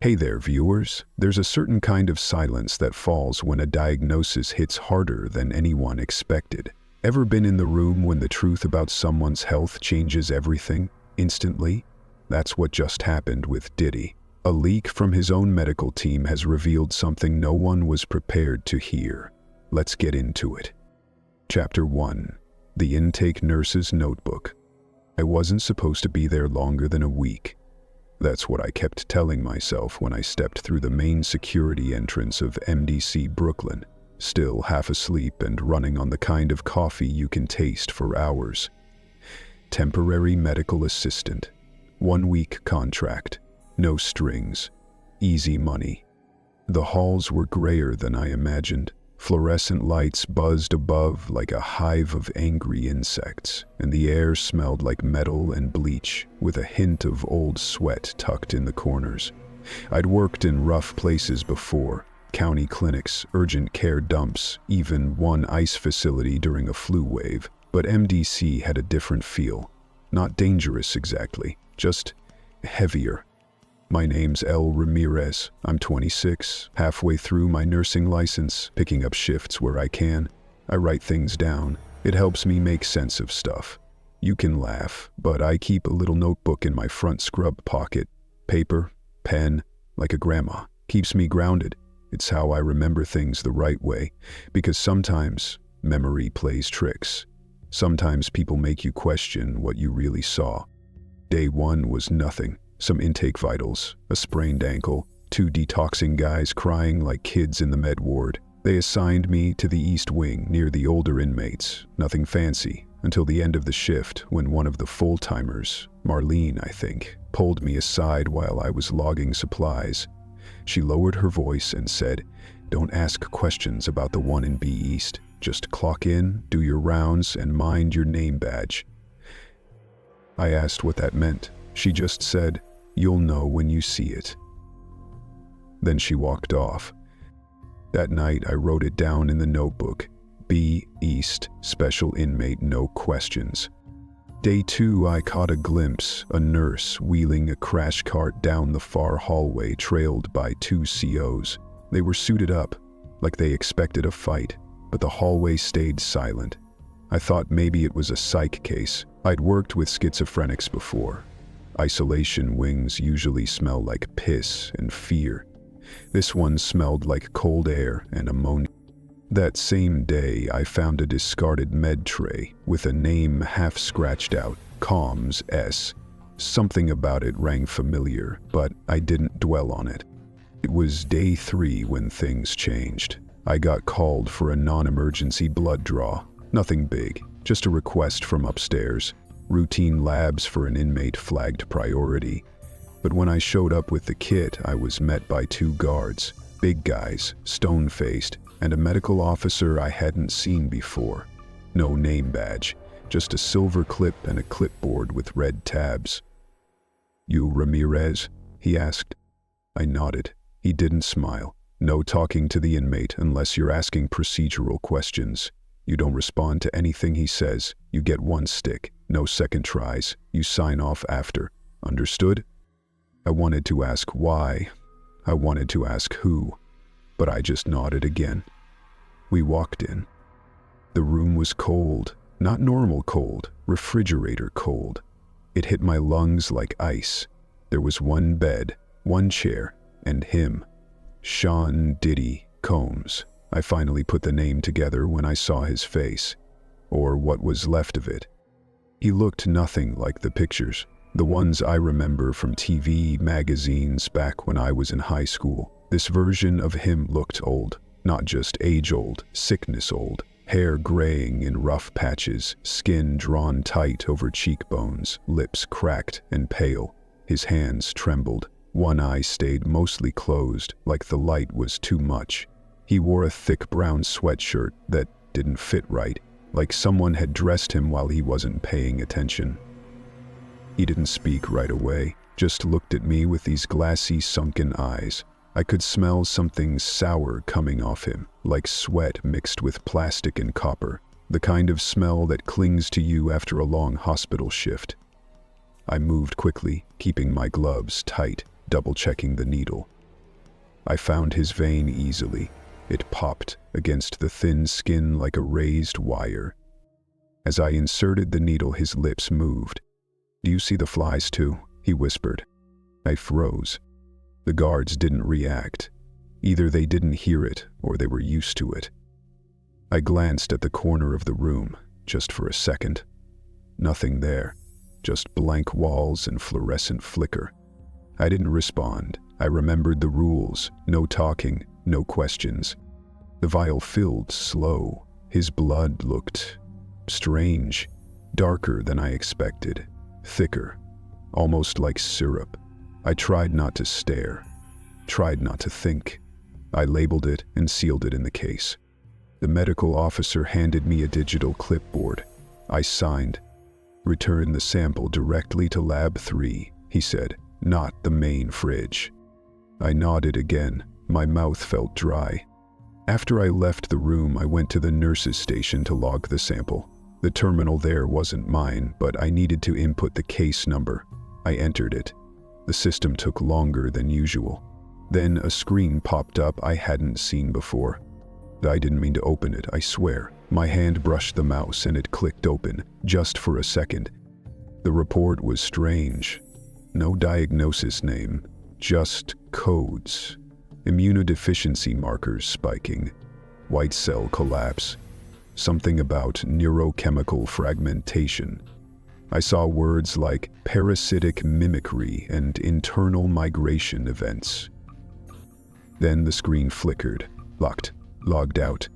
Hey there, viewers. There's a certain kind of silence that falls when a diagnosis hits harder than anyone expected. Ever been in the room when the truth about someone's health changes everything instantly? That's what just happened with Diddy. A leak from his own medical team has revealed something no one was prepared to hear. Let's get into it. Chapter 1. The Intake Nurse's Notebook. I wasn't supposed to be there longer than a week. That's what I kept telling myself when I stepped through the main security entrance of MDC Brooklyn, still half asleep and running on the kind of coffee you can taste for hours. Temporary medical assistant. 1 week contract. No strings. Easy money. The halls were grayer than I imagined. Fluorescent lights buzzed above like a hive of angry insects, and the air smelled like metal and bleach, with a hint of old sweat tucked in the corners. I'd worked in rough places before, county clinics, urgent care dumps, even one ICE facility during a flu wave, but MDC had a different feel. Not dangerous exactly, just heavier. My name's El Ramirez. I'm 26, halfway through my nursing license, picking up shifts where I can. I write things down. It helps me make sense of stuff. You can laugh, but I keep a little notebook in my front scrub pocket. Paper, pen, like a grandma. Keeps me grounded. It's how I remember things the right way, because sometimes memory plays tricks. Sometimes people make you question what you really saw. Day 1 was nothing. Some intake vitals, a sprained ankle, 2 detoxing guys crying like kids in the med ward. They assigned me to the East Wing near the older inmates, nothing fancy, until the end of the shift when one of the full-timers, Marlene I think, pulled me aside while I was logging supplies. She lowered her voice and said, "Don't ask questions about the one in B East. Just clock in, do your rounds, and mind your name badge." I asked what that meant. She just said, "You'll know when you see it." Then she walked off. That night I wrote it down in the notebook. B East, special inmate, no questions. Day 2 I caught a glimpse, a nurse wheeling a crash cart down the far hallway trailed by 2 COs. They were suited up, like they expected a fight, but the hallway stayed silent. I thought maybe it was a psych case. I'd worked with schizophrenics before. Isolation wings usually smell like piss and fear. This one smelled like cold air and ammonia. That same day, I found a discarded med tray with a name half scratched out, Comms S. Something about it rang familiar, but I didn't dwell on it. It was day 3 when things changed. I got called for a non-emergency blood draw. Nothing big, just a request from upstairs. Routine labs for an inmate flagged priority. But when I showed up with the kit, I was met by 2 guards, big guys, stone-faced, and a medical officer I hadn't seen before. No name badge, just a silver clip and a clipboard with red tabs. "You Ramirez?" he asked. I nodded. He didn't smile. "No talking to the inmate unless you're asking procedural questions. You don't respond to anything he says. You get 1 stick. No second tries. You sign off after. Understood?" I wanted to ask why. I wanted to ask who. But I just nodded again. We walked in. The room was cold. Not normal cold. Refrigerator cold. It hit my lungs like ice. There was 1 bed, 1 chair, and him. Sean Diddy Combs. I finally put the name together when I saw his face. Or what was left of it. He looked nothing like the pictures, the ones I remember from TV magazines back when I was in high school. This version of him looked old, not just age-old, sickness-old. Hair graying in rough patches, skin drawn tight over cheekbones, lips cracked and pale. His hands trembled. 1 eye stayed mostly closed, like the light was too much. He wore a thick brown sweatshirt that didn't fit right, like someone had dressed him while he wasn't paying attention. He didn't speak right away, just looked at me with these glassy, sunken eyes. I could smell something sour coming off him, like sweat mixed with plastic and copper, the kind of smell that clings to you after a long hospital shift. I moved quickly, keeping my gloves tight. double-checking the needle. I found his vein easily. It popped against the thin skin like a raised wire. As I inserted the needle, his lips moved. "Do you see the flies too?" he whispered. I froze. The guards didn't react. Either they didn't hear it or they were used to it. I glanced at the corner of the room, just for a second. Nothing there, just blank walls and fluorescent flicker. I didn't respond. I remembered the rules: no talking, no questions. The vial filled slow. His blood looked strange, darker than I expected, thicker, almost like syrup. I tried not to stare, tried not to think. I labeled it and sealed it in the case. The medical officer handed me a digital clipboard. I signed. "Return the sample directly to Lab 3, he said, "not the main fridge." I nodded again. My mouth felt dry. After I left the room, I went to the nurse's station to log the sample. The terminal there wasn't mine, but I needed to input the case number. I entered it. The system took longer than usual. Then a screen popped up I hadn't seen before. I didn't mean to open it, I swear. My hand brushed the mouse and it clicked open, just for a second. The report was strange. No diagnosis name, just codes. Immunodeficiency markers spiking, white cell collapse, something about neurochemical fragmentation. I saw words like parasitic mimicry and internal migration events. Then the screen flickered, logged out.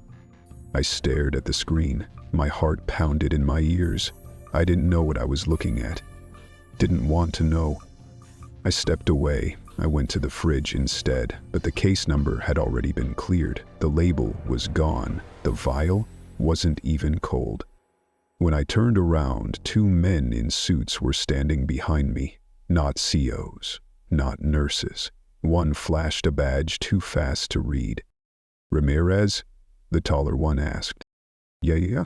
I stared at the screen. My heart pounded in my ears. I didn't know what I was looking at. Didn't want to know. I stepped away. I went to the fridge instead, but the case number had already been cleared. The label was gone. The vial wasn't even cold. When I turned around, 2 men in suits were standing behind me. Not COs, not nurses. One flashed a badge too fast to read. "Ramirez?" the taller one asked. Yeah.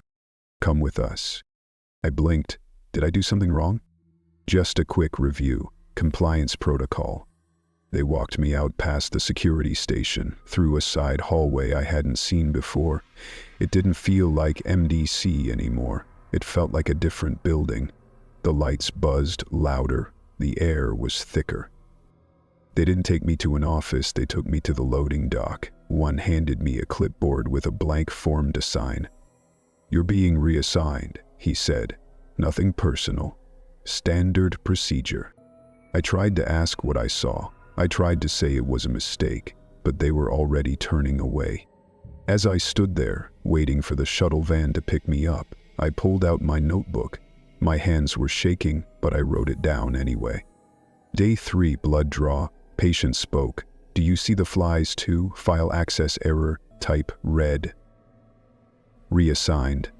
"Come with us." I blinked. Did I do something wrong? "Just a quick review. Compliance protocol." They walked me out past the security station, through a side hallway I hadn't seen before. It didn't feel like MDC anymore. It felt like a different building. The lights buzzed louder. The air was thicker. They didn't take me to an office, they took me to the loading dock. One handed me a clipboard with a blank form to sign. "You're being reassigned," he said. "Nothing personal. Standard procedure." I tried to ask what I saw. I tried to say it was a mistake, but they were already turning away. As I stood there, waiting for the shuttle van to pick me up, I pulled out my notebook. My hands were shaking, but I wrote it down anyway. Day 3, blood draw. Patient spoke. "Do you see the flies too? File access error. Type red." Reassigned.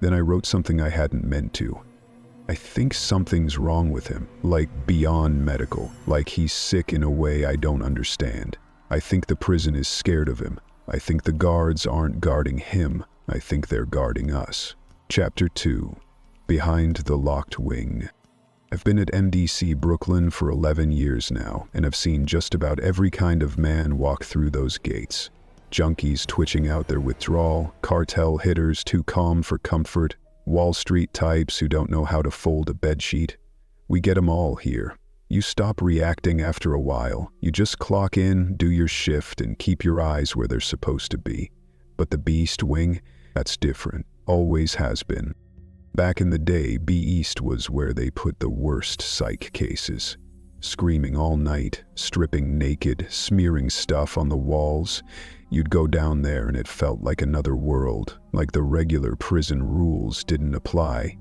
Then I wrote something I hadn't meant to. "I think something's wrong with him, like beyond medical, like he's sick in a way I don't understand. I think the prison is scared of him. I think the guards aren't guarding him. I think they're guarding us." Chapter 2. Behind the Locked Wing. I've been at MDC Brooklyn for 11 years now, and I've seen just about every kind of man walk through those gates. Junkies twitching out their withdrawal, cartel hitters too calm for comfort, Wall Street types who don't know how to fold a bedsheet. We get 'em all here. You stop reacting after a while. You just clock in, do your shift, and keep your eyes where they're supposed to be. But the Beast Wing, that's different. Always has been. Back in the day, B East was where they put the worst psych cases. Screaming all night, stripping naked, smearing stuff on the walls. You'd go down there and it felt like another world, like the regular prison rules didn't apply.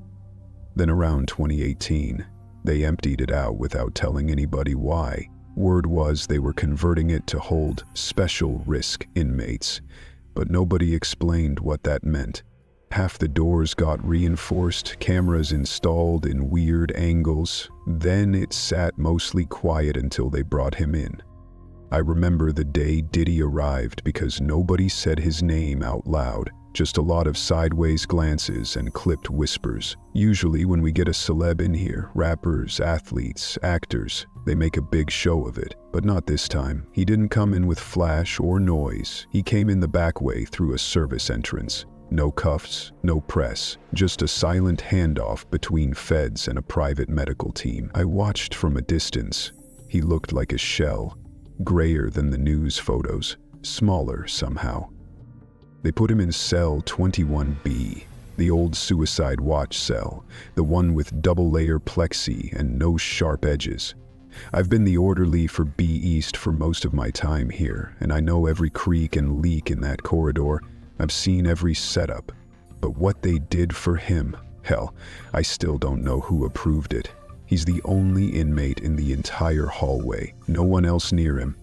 Then around 2018, they emptied it out without telling anybody why. Word was they were converting it to hold special risk inmates, but nobody explained what that meant. Half the doors got reinforced, cameras installed in weird angles. Then it sat mostly quiet until they brought him in. I remember the day Diddy arrived because nobody said his name out loud. Just a lot of sideways glances and clipped whispers. Usually when we get a celeb in here, rappers, athletes, actors, they make a big show of it. But not this time. He didn't come in with flash or noise. He came in the back way through a service entrance. No cuffs, no press, just a silent handoff between feds and a private medical team. I watched from a distance. He looked like a shell, grayer than the news photos, smaller somehow. They put him in cell 21B, the old suicide watch cell, the one with double-layer plexi and no sharp edges. I've been the orderly for B East for most of my time here, and I know every creak and leak in that corridor. I've seen every setup. But what they did for him, hell, I still don't know who approved it. He's the only inmate in the entire hallway, no one else near him.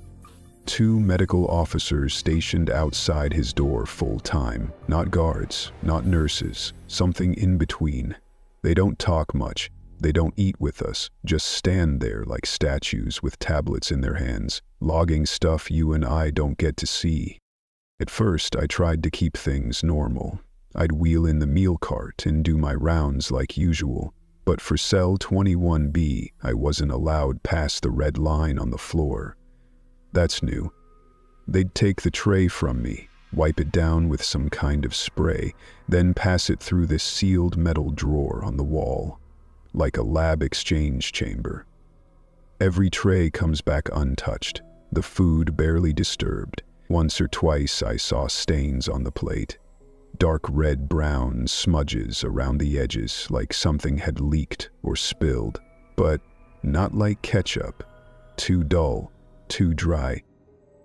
2 medical officers stationed outside his door full time. Not guards, not nurses, something in between. They don't talk much. They don't eat with us, just stand there like statues with tablets in their hands, logging stuff you and I don't get to see. At first, I tried to keep things normal. I'd wheel in the meal cart and do my rounds like usual. But for cell 21B, I wasn't allowed past the red line on the floor. That's new. They'd take the tray from me, wipe it down with some kind of spray, then pass it through this sealed metal drawer on the wall, like a lab exchange chamber. Every tray comes back untouched, the food barely disturbed. Once or twice I saw stains on the plate, dark red-brown smudges around the edges like something had leaked or spilled, but not like ketchup. Too dull. Too dry.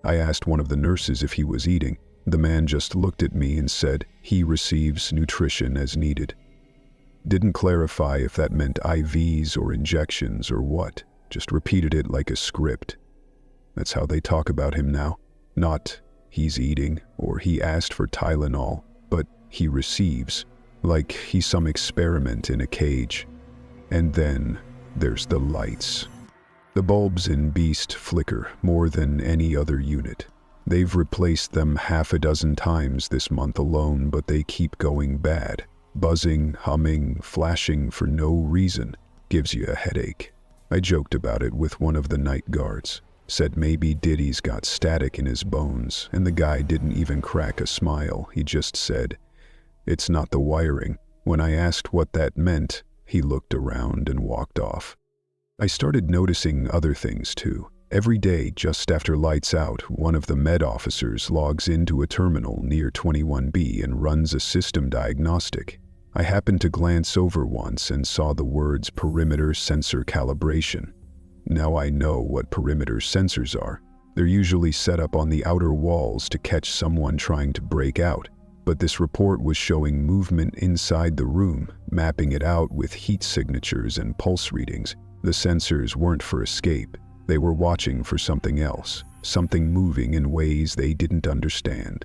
I asked one of the nurses if he was eating. The man just looked at me and said he receives nutrition as needed. Didn't clarify if that meant IVs or injections or what, just repeated it like a script. That's how they talk about him now. Not he's eating or he asked for Tylenol, but he receives, like he's some experiment in a cage. And then there's the lights. The bulbs in Beast flicker more than any other unit. They've replaced them half a dozen times this month alone, but they keep going bad. Buzzing, humming, flashing for no reason. Gives you a headache. I joked about it with one of the night guards. Said maybe Diddy's got static in his bones, and the guy didn't even crack a smile. He just said, "It's not the wiring." When I asked what that meant, he looked around and walked off. I started noticing other things too. Every day, just after lights out, one of the med officers logs into a terminal near 21B and runs a system diagnostic. I happened to glance over once and saw the words perimeter sensor calibration. Now I know what perimeter sensors are. They're usually set up on the outer walls to catch someone trying to break out. But this report was showing movement inside the room, mapping it out with heat signatures and pulse readings. The sensors weren't for escape. They were watching for something else, something moving in ways they didn't understand.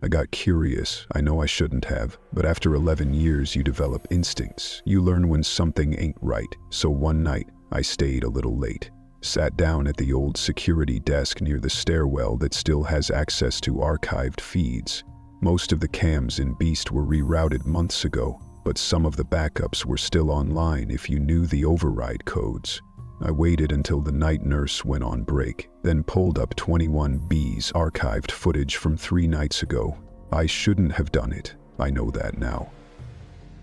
I got curious. I know I shouldn't have, but after 11 years you develop instincts. You learn when something ain't right. So one night, I stayed a little late. Sat down at the old security desk near the stairwell that still has access to archived feeds. Most of the cams in Beast were rerouted months ago, but some of the backups were still online if you knew the override codes. I waited until the night nurse went on break, then pulled up 21B's archived footage from 3 nights ago. I shouldn't have done it. I know that now.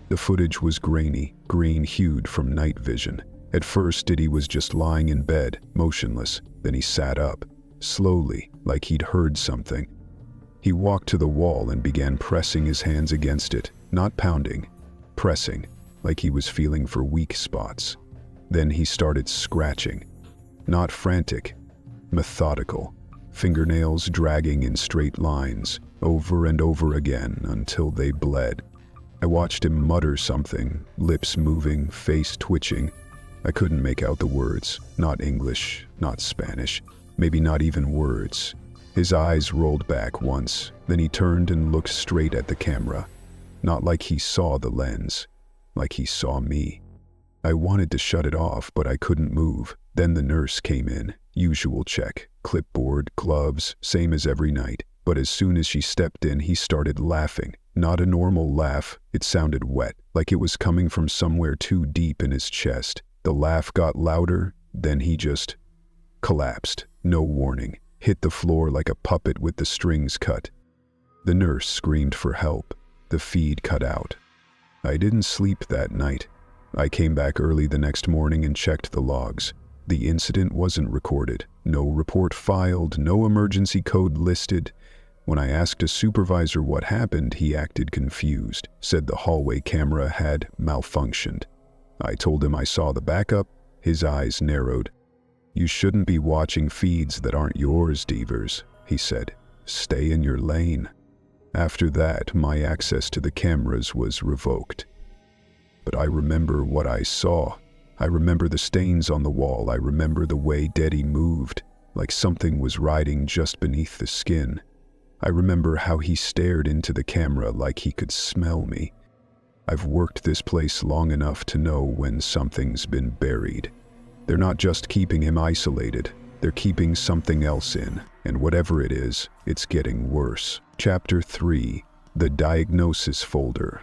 The footage was grainy, green-hued from night vision. At first, Diddy was just lying in bed, motionless. Then he sat up, slowly, like he'd heard something. He walked to the wall and began pressing his hands against it, not pounding. Pressing, like he was feeling for weak spots. Then he started scratching. Not frantic, methodical, fingernails dragging in straight lines, over and over again until they bled. I watched him mutter something, lips moving, face twitching. I couldn't make out the words, not English, not Spanish, maybe not even words. His eyes rolled back once, then he turned and looked straight at the camera. Not like he saw the lens, like he saw me. I wanted to shut it off, but I couldn't move. Then the nurse came in. Usual check. Clipboard, gloves, same as every night. But as soon as she stepped in, he started laughing. Not a normal laugh, it sounded wet, like it was coming from somewhere too deep in his chest. The laugh got louder, then he just collapsed. No warning. Hit the floor like a puppet with the strings cut. The nurse screamed for help. The feed cut out. I didn't sleep that night. I came back early the next morning and checked the logs. The incident wasn't recorded. No report filed, no emergency code listed. When I asked a supervisor what happened, he acted confused, said the hallway camera had malfunctioned. I told him I saw the backup. His eyes narrowed. "You shouldn't be watching feeds that aren't yours, Devers," he said. "Stay in your lane." After that, my access to the cameras was revoked. But I remember what I saw. I remember the stains on the wall. I remember the way Diddy moved, like something was riding just beneath the skin. I remember how he stared into the camera like he could smell me. I've worked this place long enough to know when something's been buried. They're not just keeping him isolated, they're keeping something else in, and whatever it is, it's getting worse. Chapter 3: The Diagnosis Folder.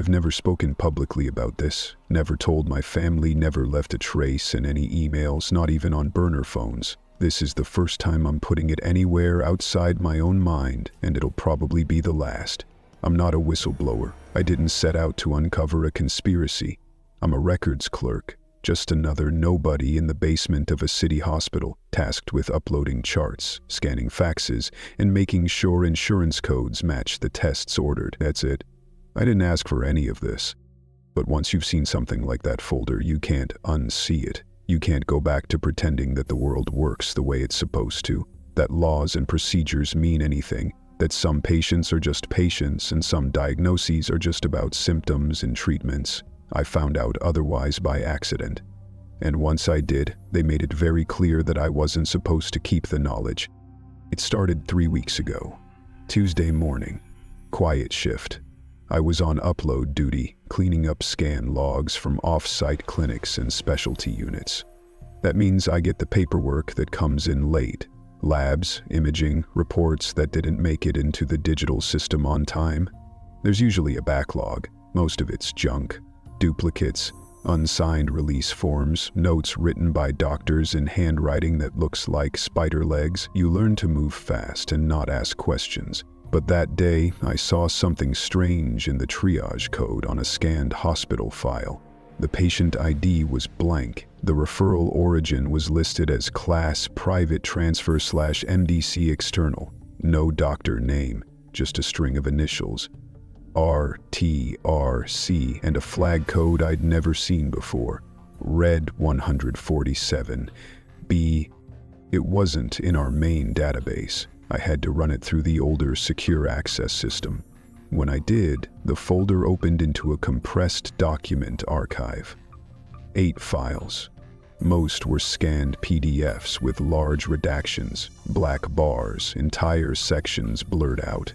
I've never spoken publicly about this, never told my family, never left a trace in any emails, not even on burner phones. This is the first time I'm putting it anywhere outside my own mind, and it'll probably be the last. I'm not a whistleblower. I didn't set out to uncover a conspiracy. I'm a records clerk, just another nobody in the basement of a city hospital, tasked with uploading charts, scanning faxes, and making sure insurance codes match the tests ordered. That's it. I didn't ask for any of this. But once you've seen something like that folder, you can't unsee it. You can't go back to pretending that the world works the way it's supposed to, that laws and procedures mean anything, that some patients are just patients and some diagnoses are just about symptoms and treatments. I found out otherwise by accident. And once I did, they made it very clear that I wasn't supposed to keep the knowledge. It started 3 weeks ago. Tuesday morning. Quiet shift. I was on upload duty, cleaning up scan logs from off-site clinics and specialty units. That means I get the paperwork that comes in late. Labs, imaging, reports that didn't make it into the digital system on time. There's usually a backlog. Most of it's junk. Duplicates, unsigned release forms, notes written by doctors in handwriting that looks like spider legs. You learn to move fast and not ask questions. But that day, I saw something strange in the triage code on a scanned hospital file. The patient ID was blank. The referral origin was listed as class private transfer / MDC external. No doctor name, just a string of initials. RTRC and a flag code I'd never seen before. Red 147. B. It wasn't in our main database. I had to run it through the older secure access system. When I did, the folder opened into a compressed document archive. 8 files. Most were scanned PDFs with large redactions, black bars, entire sections blurred out.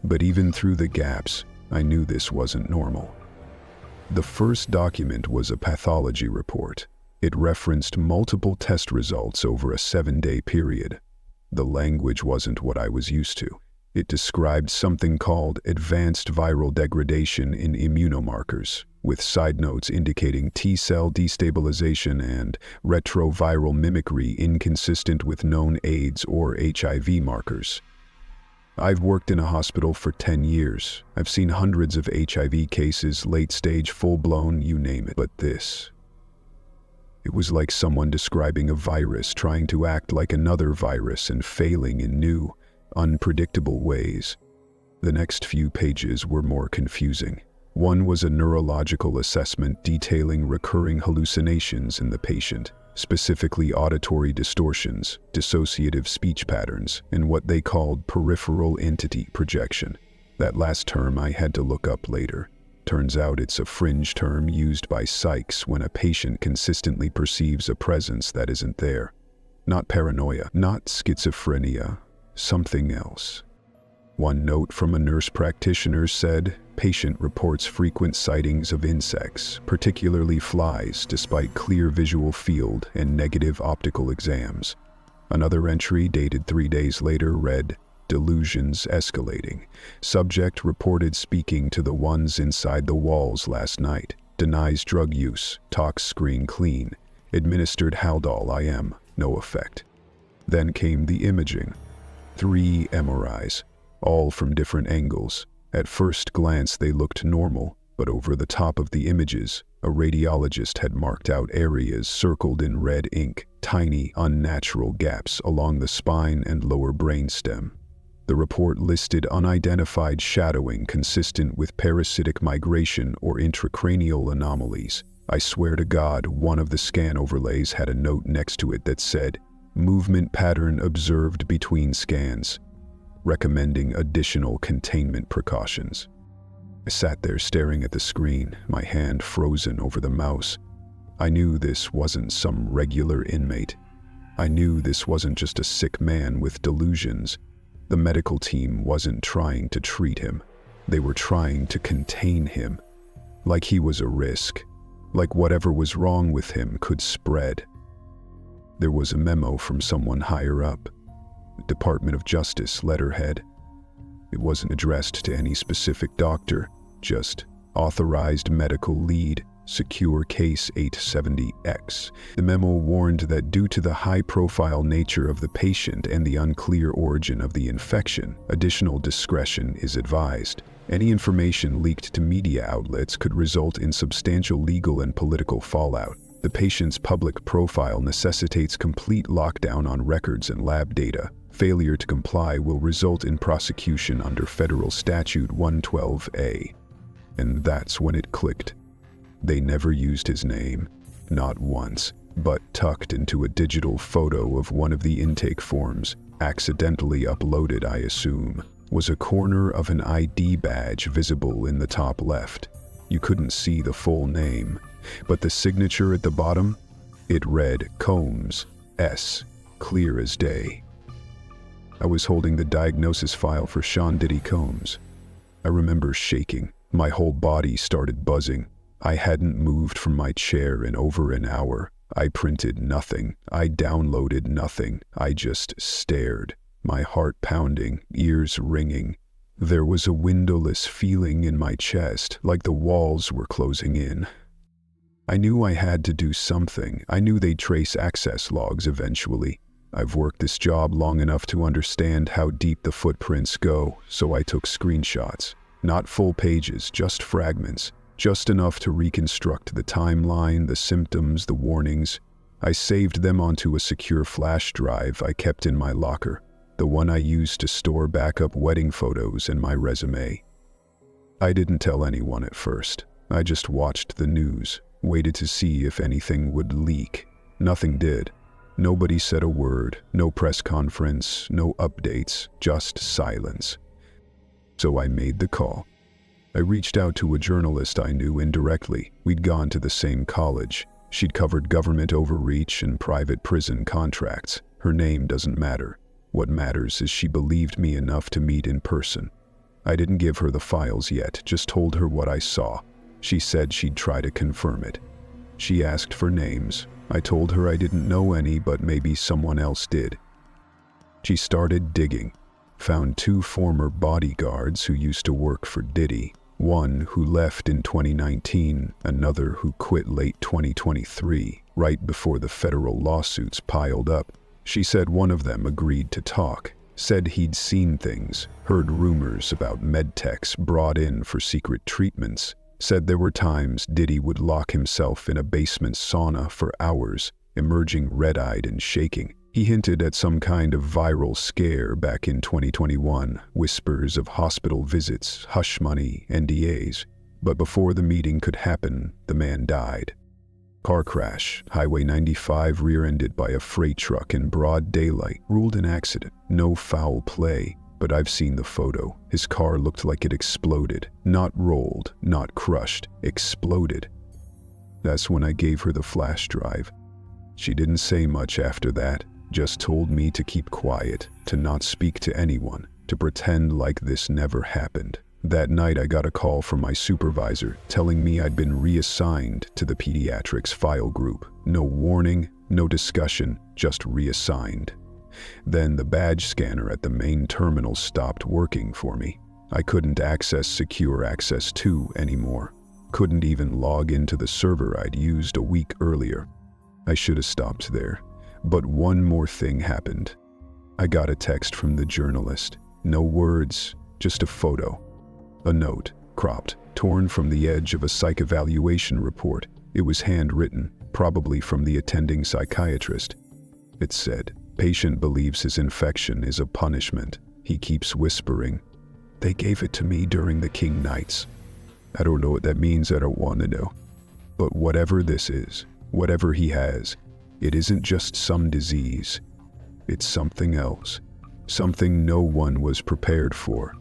But even through the gaps, I knew this wasn't normal. The first document was a pathology report. It referenced multiple test results over a 7-day period. The language wasn't what I was used to. It described something called advanced viral degradation in immunomarkers, with side notes indicating T-cell destabilization and retroviral mimicry inconsistent with known AIDS or HIV markers. I've worked in a hospital for 10 years. I've seen hundreds of HIV cases, late stage, full-blown, you name it. But this... It was like someone describing a virus trying to act like another virus and failing in new, unpredictable ways. The next few pages were more confusing. One was a neurological assessment detailing recurring hallucinations in the patient, specifically auditory distortions, dissociative speech patterns, and what they called peripheral entity projection. That last term I had to look up later. Turns out it's a fringe term used by psychs when a patient consistently perceives a presence that isn't there. Not paranoia, not schizophrenia, something else. One note from a nurse practitioner said, patient reports frequent sightings of insects, particularly flies, despite clear visual field and negative optical exams. Another entry dated 3 days later read, delusions escalating. Subject reported speaking to the ones inside the walls last night. Denies drug use, talks screen clean. Administered Haldol IM, no effect. Then came the imaging. 3 MRIs, all from different angles. At first glance they looked normal, but over the top of the images, a radiologist had marked out areas circled in red ink, tiny, unnatural gaps along the spine and lower brainstem. The report listed unidentified shadowing consistent with parasitic migration or intracranial anomalies. I swear to God, one of the scan overlays had a note next to it that said, "Movement pattern observed between scans," recommending additional containment precautions. I sat there staring at the screen, my hand frozen over the mouse. I knew this wasn't some regular inmate. I knew this wasn't just a sick man with delusions. The medical team wasn't trying to treat him. They were trying to contain him. Like he was a risk. Like whatever was wrong with him could spread. There was a memo from someone higher up. Department of Justice letterhead. It wasn't addressed to any specific doctor, just authorized medical lead, secure case 870X. The memo warned that due to the high-profile nature of the patient and the unclear origin of the infection, additional discretion is advised. Any information leaked to media outlets could result in substantial legal and political fallout. The patient's public profile necessitates complete lockdown on records and lab data. Failure to comply will result in prosecution under Federal Statute 112A. And that's when it clicked. They never used his name, not once, but tucked into a digital photo of one of the intake forms, accidentally uploaded I assume, was a corner of an ID badge visible in the top left. You couldn't see the full name, but the signature at the bottom, it read Combs, S, clear as day. I was holding the diagnosis file for Sean Diddy Combs. I remember shaking. My whole body started buzzing. I hadn't moved from my chair in over an hour. I printed nothing. I downloaded nothing. I just stared, my heart pounding, ears ringing. There was a windowless feeling in my chest, like the walls were closing in. I knew I had to do something. I knew they'd trace access logs eventually. I've worked this job long enough to understand how deep the footprints go, so I took screenshots. Not full pages, just fragments. Just enough to reconstruct the timeline, the symptoms, the warnings. I saved them onto a secure flash drive I kept in my locker, the one I used to store backup wedding photos and my resume. I didn't tell anyone at first. I just watched the news, waited to see if anything would leak. Nothing did. Nobody said a word, no press conference, no updates, just silence. So I made the call. I reached out to a journalist I knew indirectly. We'd gone to the same college. She'd covered government overreach and private prison contracts. Her name doesn't matter. What matters is she believed me enough to meet in person. I didn't give her the files yet, just told her what I saw. She said she'd try to confirm it. She asked for names. I told her I didn't know any, but maybe someone else did. She started digging. Found 2 former bodyguards who used to work for Diddy. One who left in 2019, another who quit late 2023, right before the federal lawsuits piled up. She said one of them agreed to talk, said he'd seen things, heard rumors about medtechs brought in for secret treatments, said there were times Diddy would lock himself in a basement sauna for hours, emerging red-eyed and shaking. He hinted at some kind of viral scare back in 2021, whispers of hospital visits, hush money, NDAs. But before the meeting could happen, the man died. Car crash, Highway 95 rear-ended by a freight truck in broad daylight, ruled an accident. No foul play, but I've seen the photo. His car looked like it exploded. Not rolled, not crushed, exploded. That's when I gave her the flash drive. She didn't say much after that. Just told me to keep quiet, to not speak to anyone, to pretend like this never happened. That night I got a call from my supervisor telling me I'd been reassigned to the pediatrics file group. No warning, no discussion, just reassigned. Then the badge scanner at the main terminal stopped working for me. I couldn't access Secure Access 2 anymore. Couldn't even log into the server I'd used a week earlier. I should have stopped there. But one more thing happened. I got a text from the journalist. No words, just a photo. A note, cropped, torn from the edge of a psych evaluation report. It was handwritten, probably from the attending psychiatrist. It said, "Patient believes his infection is a punishment. He keeps whispering. They gave it to me during the King Nights." I don't know what that means, I don't want to know. But whatever this is, whatever he has, it isn't just some disease. It's something else. Something no one was prepared for.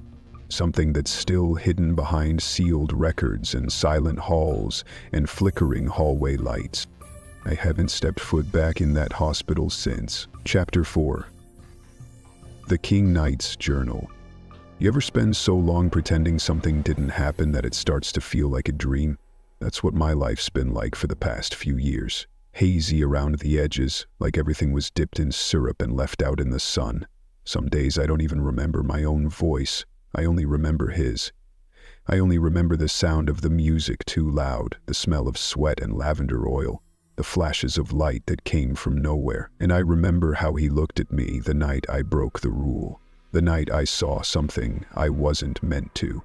Something that's still hidden behind sealed records and silent halls and flickering hallway lights. I haven't stepped foot back in that hospital since. Chapter 4. The King Knight's Journal. You ever spend so long pretending something didn't happen that it starts to feel like a dream? That's what my life's been like for the past few years. Hazy around the edges, like everything was dipped in syrup and left out in the sun. Some days I don't even remember my own voice. I only remember his. I only remember the sound of the music too loud, the smell of sweat and lavender oil, the flashes of light that came from nowhere. And I remember how he looked at me the night I broke the rule. The night I saw something I wasn't meant to.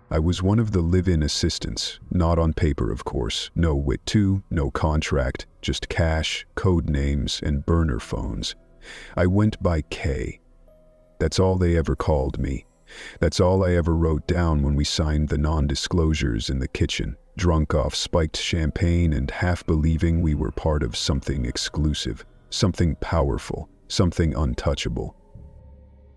I was one of the live-in assistants, not on paper of course, no WIT2, no contract, just cash, code names, and burner phones. I went by K. That's all they ever called me. That's all I ever wrote down when we signed the non-disclosures in the kitchen, drunk off spiked champagne and half believing we were part of something exclusive, something powerful, something untouchable.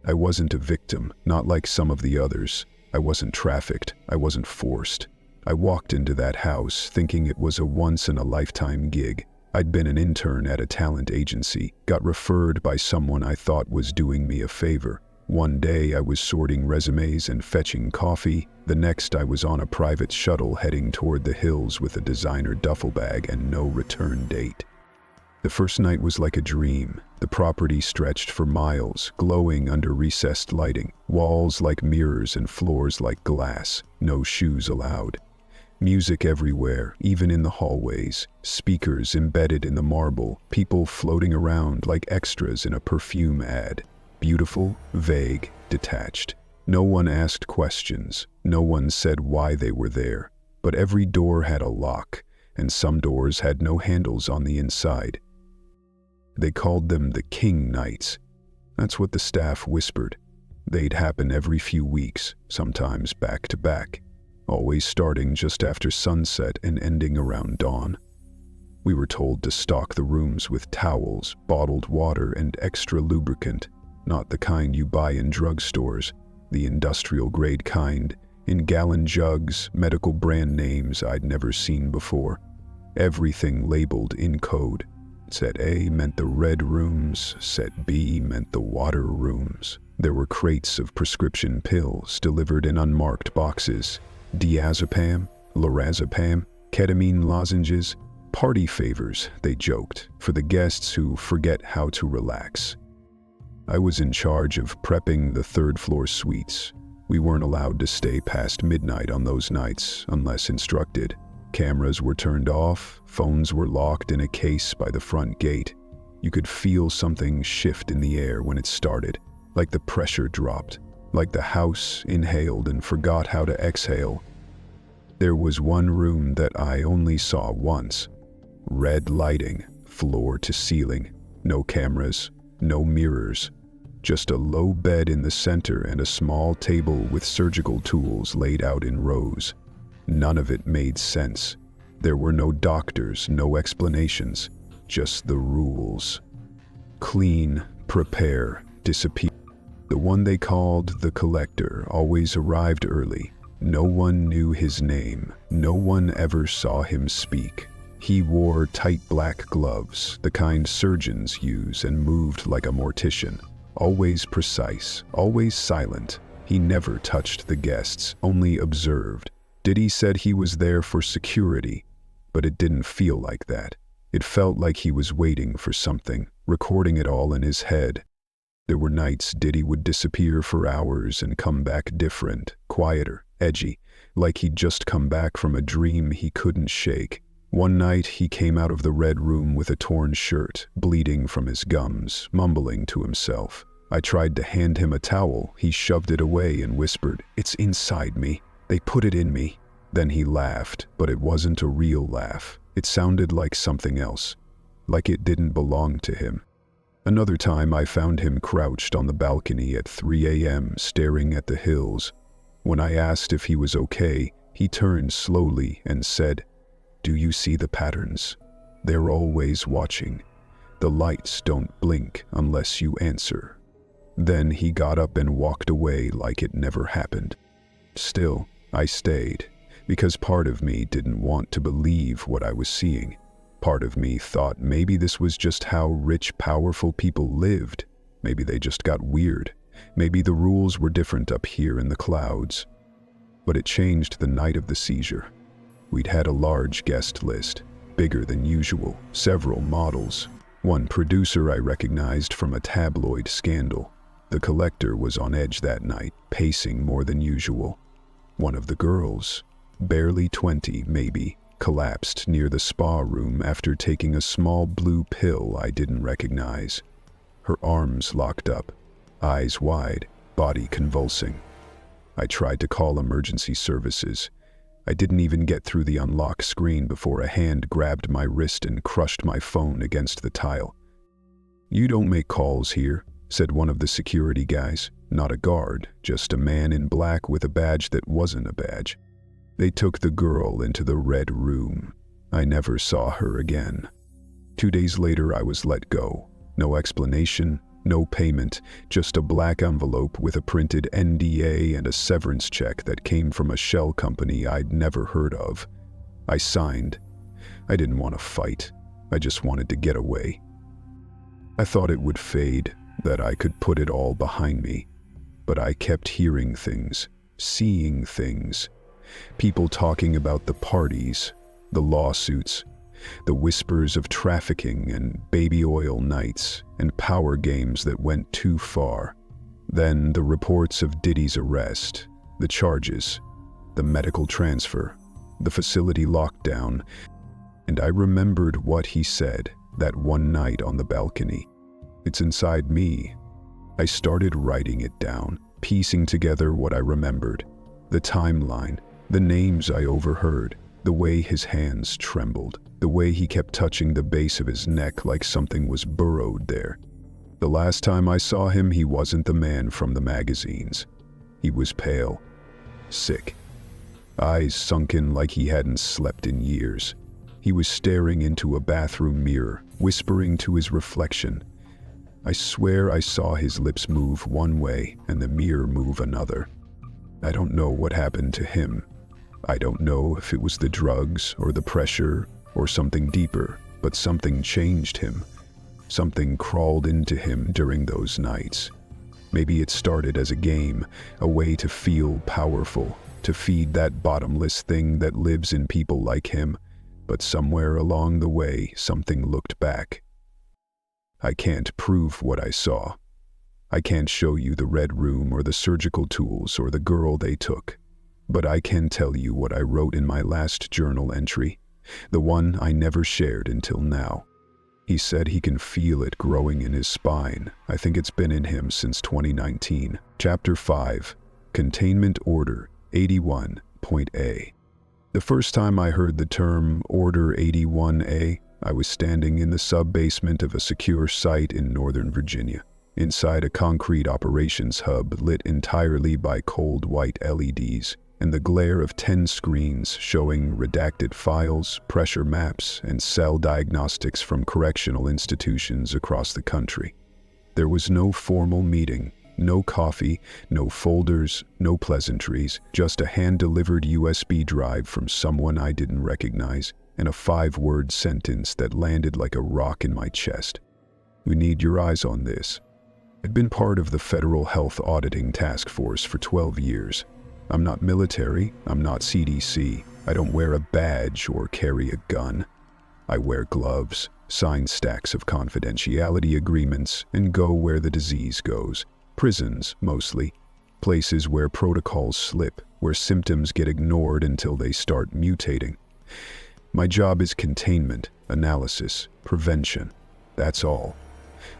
I wasn't a victim, not like some of the others. I wasn't trafficked. I wasn't forced. I walked into that house thinking it was a once-in-a-lifetime gig. I'd been an intern at a talent agency, got referred by someone I thought was doing me a favor. One day I was sorting resumes and fetching coffee. The next I was on a private shuttle heading toward the hills with a designer duffel bag and no return date. The first night was like a dream. The property stretched for miles, glowing under recessed lighting, walls like mirrors and floors like glass, no shoes allowed. Music everywhere, even in the hallways, speakers embedded in the marble, people floating around like extras in a perfume ad. Beautiful, vague, detached. No one asked questions, no one said why they were there, but every door had a lock, and some doors had no handles on the inside. They called them the King Nights. That's what the staff whispered. They'd happen every few weeks, sometimes back to back, always starting just after sunset and ending around dawn. We were told to stock the rooms with towels, bottled water, and extra lubricant, not the kind you buy in drugstores, the industrial-grade kind, in gallon jugs, medical brand names I'd never seen before. Everything labeled in code. Set A meant the red rooms, set B meant the water rooms. There were crates of prescription pills delivered in unmarked boxes. Diazepam, lorazepam, ketamine lozenges, party favors, they joked, for the guests who forget how to relax. I was in charge of prepping the third-floor suites. We weren't allowed to stay past midnight on those nights unless instructed. Cameras were turned off, phones were locked in a case by the front gate. You could feel something shift in the air when it started, like the pressure dropped, like the house inhaled and forgot how to exhale. There was one room that I only saw once. Red lighting, floor to ceiling, no cameras, no mirrors, just a low bed in the center and a small table with surgical tools laid out in rows. None of it made sense. There were no doctors, no explanations, just the rules. Clean, prepare, disappear. The one they called the Collector always arrived early. No one knew his name. No one ever saw him speak. He wore tight black gloves, the kind surgeons use, and moved like a mortician. Always precise, always silent. He never touched the guests, only observed. Diddy said he was there for security, but it didn't feel like that. It felt like he was waiting for something, recording it all in his head. There were nights Diddy would disappear for hours and come back different, quieter, edgy, like he'd just come back from a dream he couldn't shake. One night he came out of the red room with a torn shirt, bleeding from his gums, mumbling to himself. I tried to hand him a towel. He shoved it away and whispered, "It's inside me. They put it in me." Then he laughed, but it wasn't a real laugh. It sounded like something else, like it didn't belong to him. Another time I found him crouched on the balcony at 3 a.m. staring at the hills. When I asked if he was okay, he turned slowly and said, "Do you see the patterns? They're always watching. The lights don't blink unless you answer." Then he got up and walked away like it never happened. Still, I stayed, because part of me didn't want to believe what I was seeing. Part of me thought maybe this was just how rich, powerful people lived. Maybe they just got weird. Maybe the rules were different up here in the clouds. But it changed the night of the seizure. We'd had a large guest list, bigger than usual, several models. One producer I recognized from a tabloid scandal. The collector was on edge that night, pacing more than usual. One of the girls, barely 20 maybe, collapsed near the spa room after taking a small blue pill I didn't recognize. Her arms locked up, eyes wide, body convulsing. I tried to call emergency services. I didn't even get through the unlock screen before a hand grabbed my wrist and crushed my phone against the tile. "You don't make calls here," said one of the security guys. Not a guard, just a man in black with a badge that wasn't a badge. They took the girl into the red room. I never saw her again. 2 days later, I was let go. No explanation, no payment, just a black envelope with a printed NDA and a severance check that came from a shell company I'd never heard of. I signed. I didn't want to fight. I just wanted to get away. I thought it would fade, that I could put it all behind me. But I kept hearing things, seeing things. People talking about the parties, the lawsuits, the whispers of trafficking and baby oil nights and power games that went too far. Then the reports of Diddy's arrest, the charges, the medical transfer, the facility lockdown, and I remembered what he said that one night on the balcony. It's inside me. I started writing it down, piecing together what I remembered, the timeline, the names I overheard, the way his hands trembled, the way he kept touching the base of his neck like something was burrowed there. The last time I saw him, he wasn't the man from the magazines. He was pale, sick, eyes sunken like he hadn't slept in years. He was staring into a bathroom mirror, whispering to his reflection. I swear I saw his lips move one way and the mirror move another. I don't know what happened to him. I don't know if it was the drugs or the pressure or something deeper, but something changed him. Something crawled into him during those nights. Maybe it started as a game, a way to feel powerful, to feed that bottomless thing that lives in people like him. But somewhere along the way, something looked back. I can't prove what I saw. I can't show you the red room or the surgical tools or the girl they took. But I can tell you what I wrote in my last journal entry, the one I never shared until now. He said he can feel it growing in his spine. I think it's been in him since 2019. Chapter 5, Containment Order 81.A. The first time I heard the term Order 81A, I was standing in the sub-basement of a secure site in Northern Virginia, inside a concrete operations hub lit entirely by cold white LEDs and the glare of 10 screens showing redacted files, pressure maps, and cell diagnostics from correctional institutions across the country. There was no formal meeting, no coffee, no folders, no pleasantries, just a hand-delivered USB drive from someone I didn't recognize, and a 5-word sentence that landed like a rock in my chest. "We need your eyes on this." I'd been part of the Federal Health Auditing Task Force for 12 years. I'm not military, I'm not CDC, I don't wear a badge or carry a gun. I wear gloves, sign stacks of confidentiality agreements, and go where the disease goes. Prisons, mostly. Places where protocols slip, where symptoms get ignored until they start mutating. My job is containment, analysis, prevention. That's all.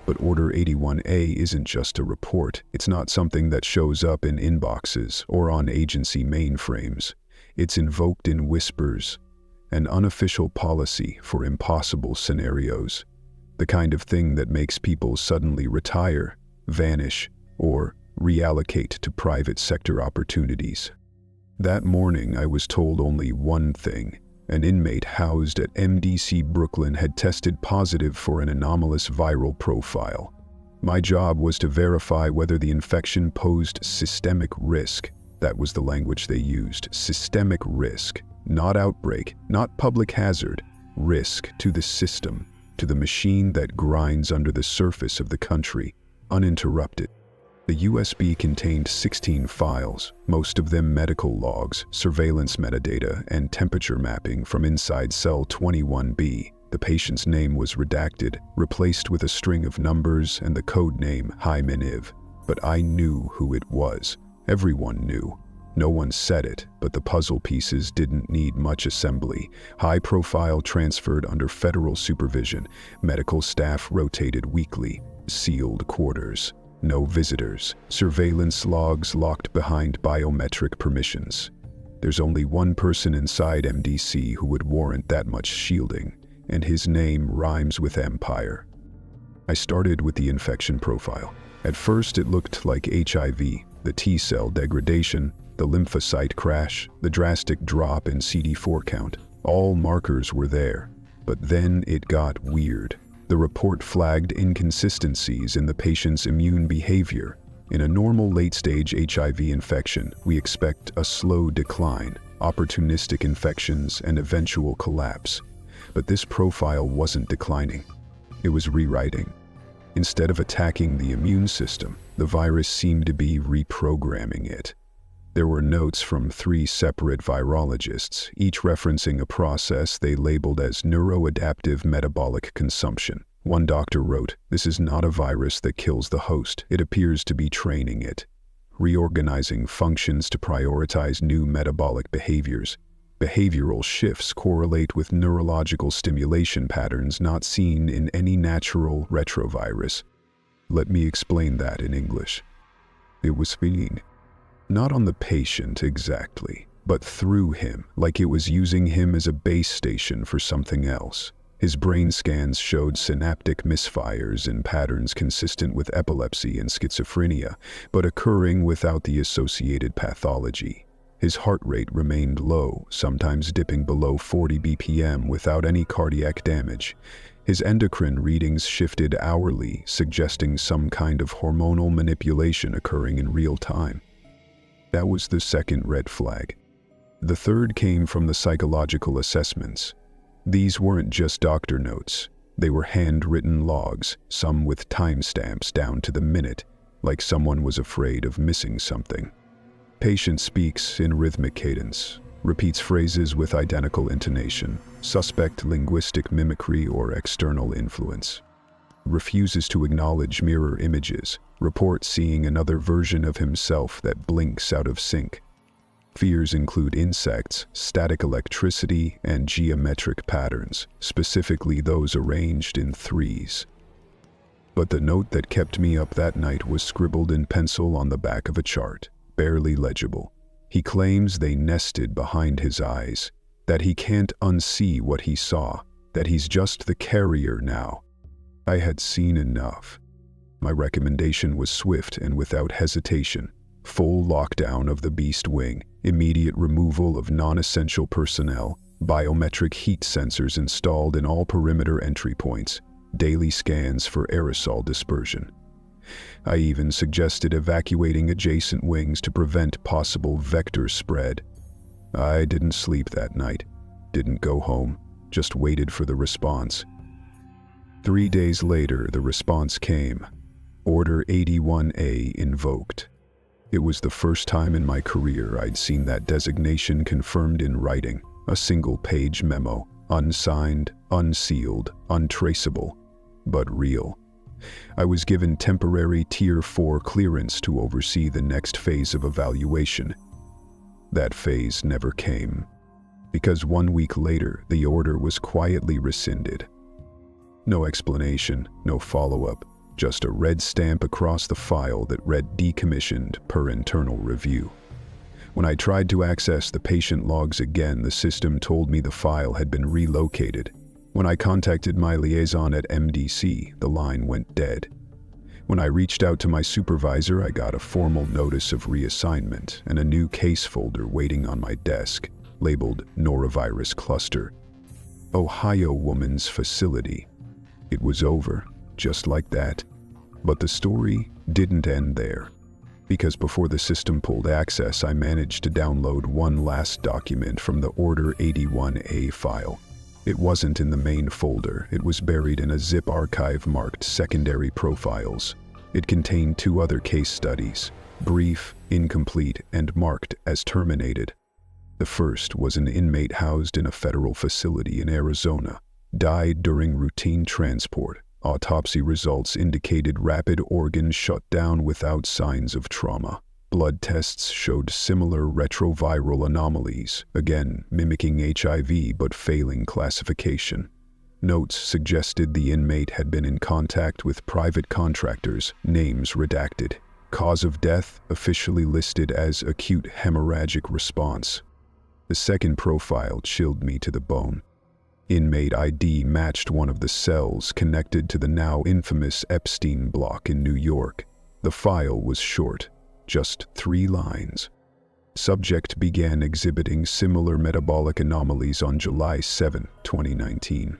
But Order 81A isn't just a report. It's not something that shows up in inboxes or on agency mainframes. It's invoked in whispers, an unofficial policy for impossible scenarios. The kind of thing that makes people suddenly retire, vanish, or reallocate to private sector opportunities. That morning, I was told only one thing. An inmate housed at MDC Brooklyn had tested positive for an anomalous viral profile. My job was to verify whether the infection posed systemic risk. That was the language they used. Systemic risk. Not outbreak, not public hazard. Risk to the system, to the machine that grinds under the surface of the country, uninterrupted. The USB contained 16 files, most of them medical logs, surveillance metadata, and temperature mapping from inside cell 21B. The patient's name was redacted, replaced with a string of numbers and the code name Hymeniv. But I knew who it was. Everyone knew. No one said it, but the puzzle pieces didn't need much assembly. High profile transferred under federal supervision. Medical staff rotated weekly. Sealed quarters. No visitors. Surveillance logs locked behind biometric permissions. There's only one person inside MDC who would warrant that much shielding, and his name rhymes with empire. I started with the infection profile. At first it looked like HIV, the T-cell degradation, the lymphocyte crash, the drastic drop in CD4 count. All markers were there. But then it got weird. The report flagged inconsistencies in the patient's immune behavior. In a normal late-stage HIV infection, we expect a slow decline, opportunistic infections, and eventual collapse. But this profile wasn't declining. It was rewriting. Instead of attacking the immune system, the virus seemed to be reprogramming it. There were notes from 3 separate virologists, each referencing a process they labeled as neuroadaptive metabolic consumption. One doctor wrote, "This is not a virus that kills the host. It appears to be training it, reorganizing functions to prioritize new metabolic behaviors. Behavioral shifts correlate with neurological stimulation patterns not seen in any natural retrovirus." Let me explain that in English. It was feeding. Not on the patient exactly, but through him, like it was using him as a base station for something else. His brain scans showed synaptic misfires in patterns consistent with epilepsy and schizophrenia, but occurring without the associated pathology. His heart rate remained low, sometimes dipping below 40 BPM without any cardiac damage. His endocrine readings shifted hourly, suggesting some kind of hormonal manipulation occurring in real time. That was the second red flag. The third came from the psychological assessments. These weren't just doctor notes. They were handwritten logs, some with timestamps down to the minute, like someone was afraid of missing something. Patient speaks in rhythmic cadence, repeats phrases with identical intonation, suspect linguistic mimicry or external influence. Refuses to acknowledge mirror images, reports seeing another version of himself that blinks out of sync. Fears include insects, static electricity, and geometric patterns, specifically those arranged in threes. But the note that kept me up that night was scribbled in pencil on the back of a chart, barely legible. He claims they nested behind his eyes, that he can't unsee what he saw, that he's just the carrier now. I had seen enough. My recommendation was swift and without hesitation. Full lockdown of the Beast Wing, immediate removal of non-essential personnel, biometric heat sensors installed in all perimeter entry points, daily scans for aerosol dispersion. I even suggested evacuating adjacent wings to prevent possible vector spread. I didn't sleep that night, didn't go home, just waited for the response. 3 days later, the response came. Order 81A invoked. It was the first time in my career I'd seen that designation confirmed in writing, a single-page memo, unsigned, unsealed, untraceable, but real. I was given temporary Tier 4 clearance to oversee the next phase of evaluation. That phase never came, because 1 week later, the order was quietly rescinded. No explanation, no follow-up, just a red stamp across the file that read decommissioned per internal review. When I tried to access the patient logs again, the system told me the file had been relocated. When I contacted my liaison at MDC, the line went dead. When I reached out to my supervisor, I got a formal notice of reassignment and a new case folder waiting on my desk, labeled Norovirus Cluster. Ohio Woman's Facility. It was over, just like that. But the story didn't end there. Because before the system pulled access, I managed to download one last document from the Order 81A file. It wasn't in the main folder. It was buried in a zip archive marked Secondary Profiles. It contained 2 other case studies, brief, incomplete, and marked as terminated. The first was an inmate housed in a federal facility in Arizona. Died during routine transport. Autopsy results indicated rapid organ shutdown without signs of trauma. Blood tests showed similar retroviral anomalies, again mimicking HIV but failing classification. Notes suggested the inmate had been in contact with private contractors, names redacted. Cause of death officially listed as acute hemorrhagic response. The second profile chilled me to the bone. Inmate ID matched one of the cells connected to the now infamous Epstein block in New York. The file was short, just 3 lines. Subject began exhibiting similar metabolic anomalies on July 7, 2019.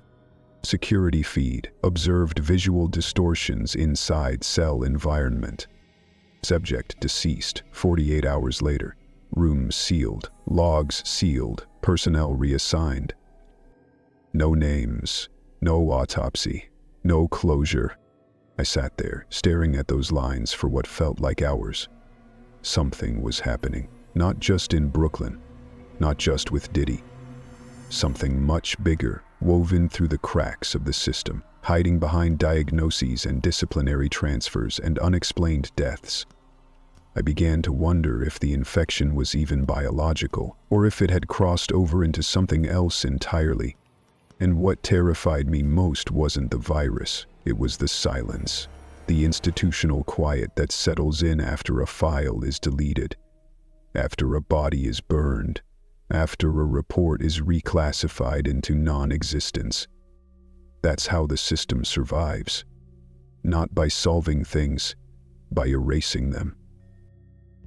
Security feed observed visual distortions inside cell environment. Subject deceased 48 hours later. Room sealed, logs sealed, personnel reassigned. No names, no autopsy, no closure. I sat there, staring at those lines for what felt like hours. Something was happening, not just in Brooklyn, not just with Diddy. Something much bigger, woven through the cracks of the system, hiding behind diagnoses and disciplinary transfers and unexplained deaths. I began to wonder if the infection was even biological, or if it had crossed over into something else entirely. And what terrified me most wasn't the virus, it was the silence, the institutional quiet that settles in after a file is deleted, after a body is burned, after a report is reclassified into non-existence. That's how the system survives. Not by solving things, by erasing them.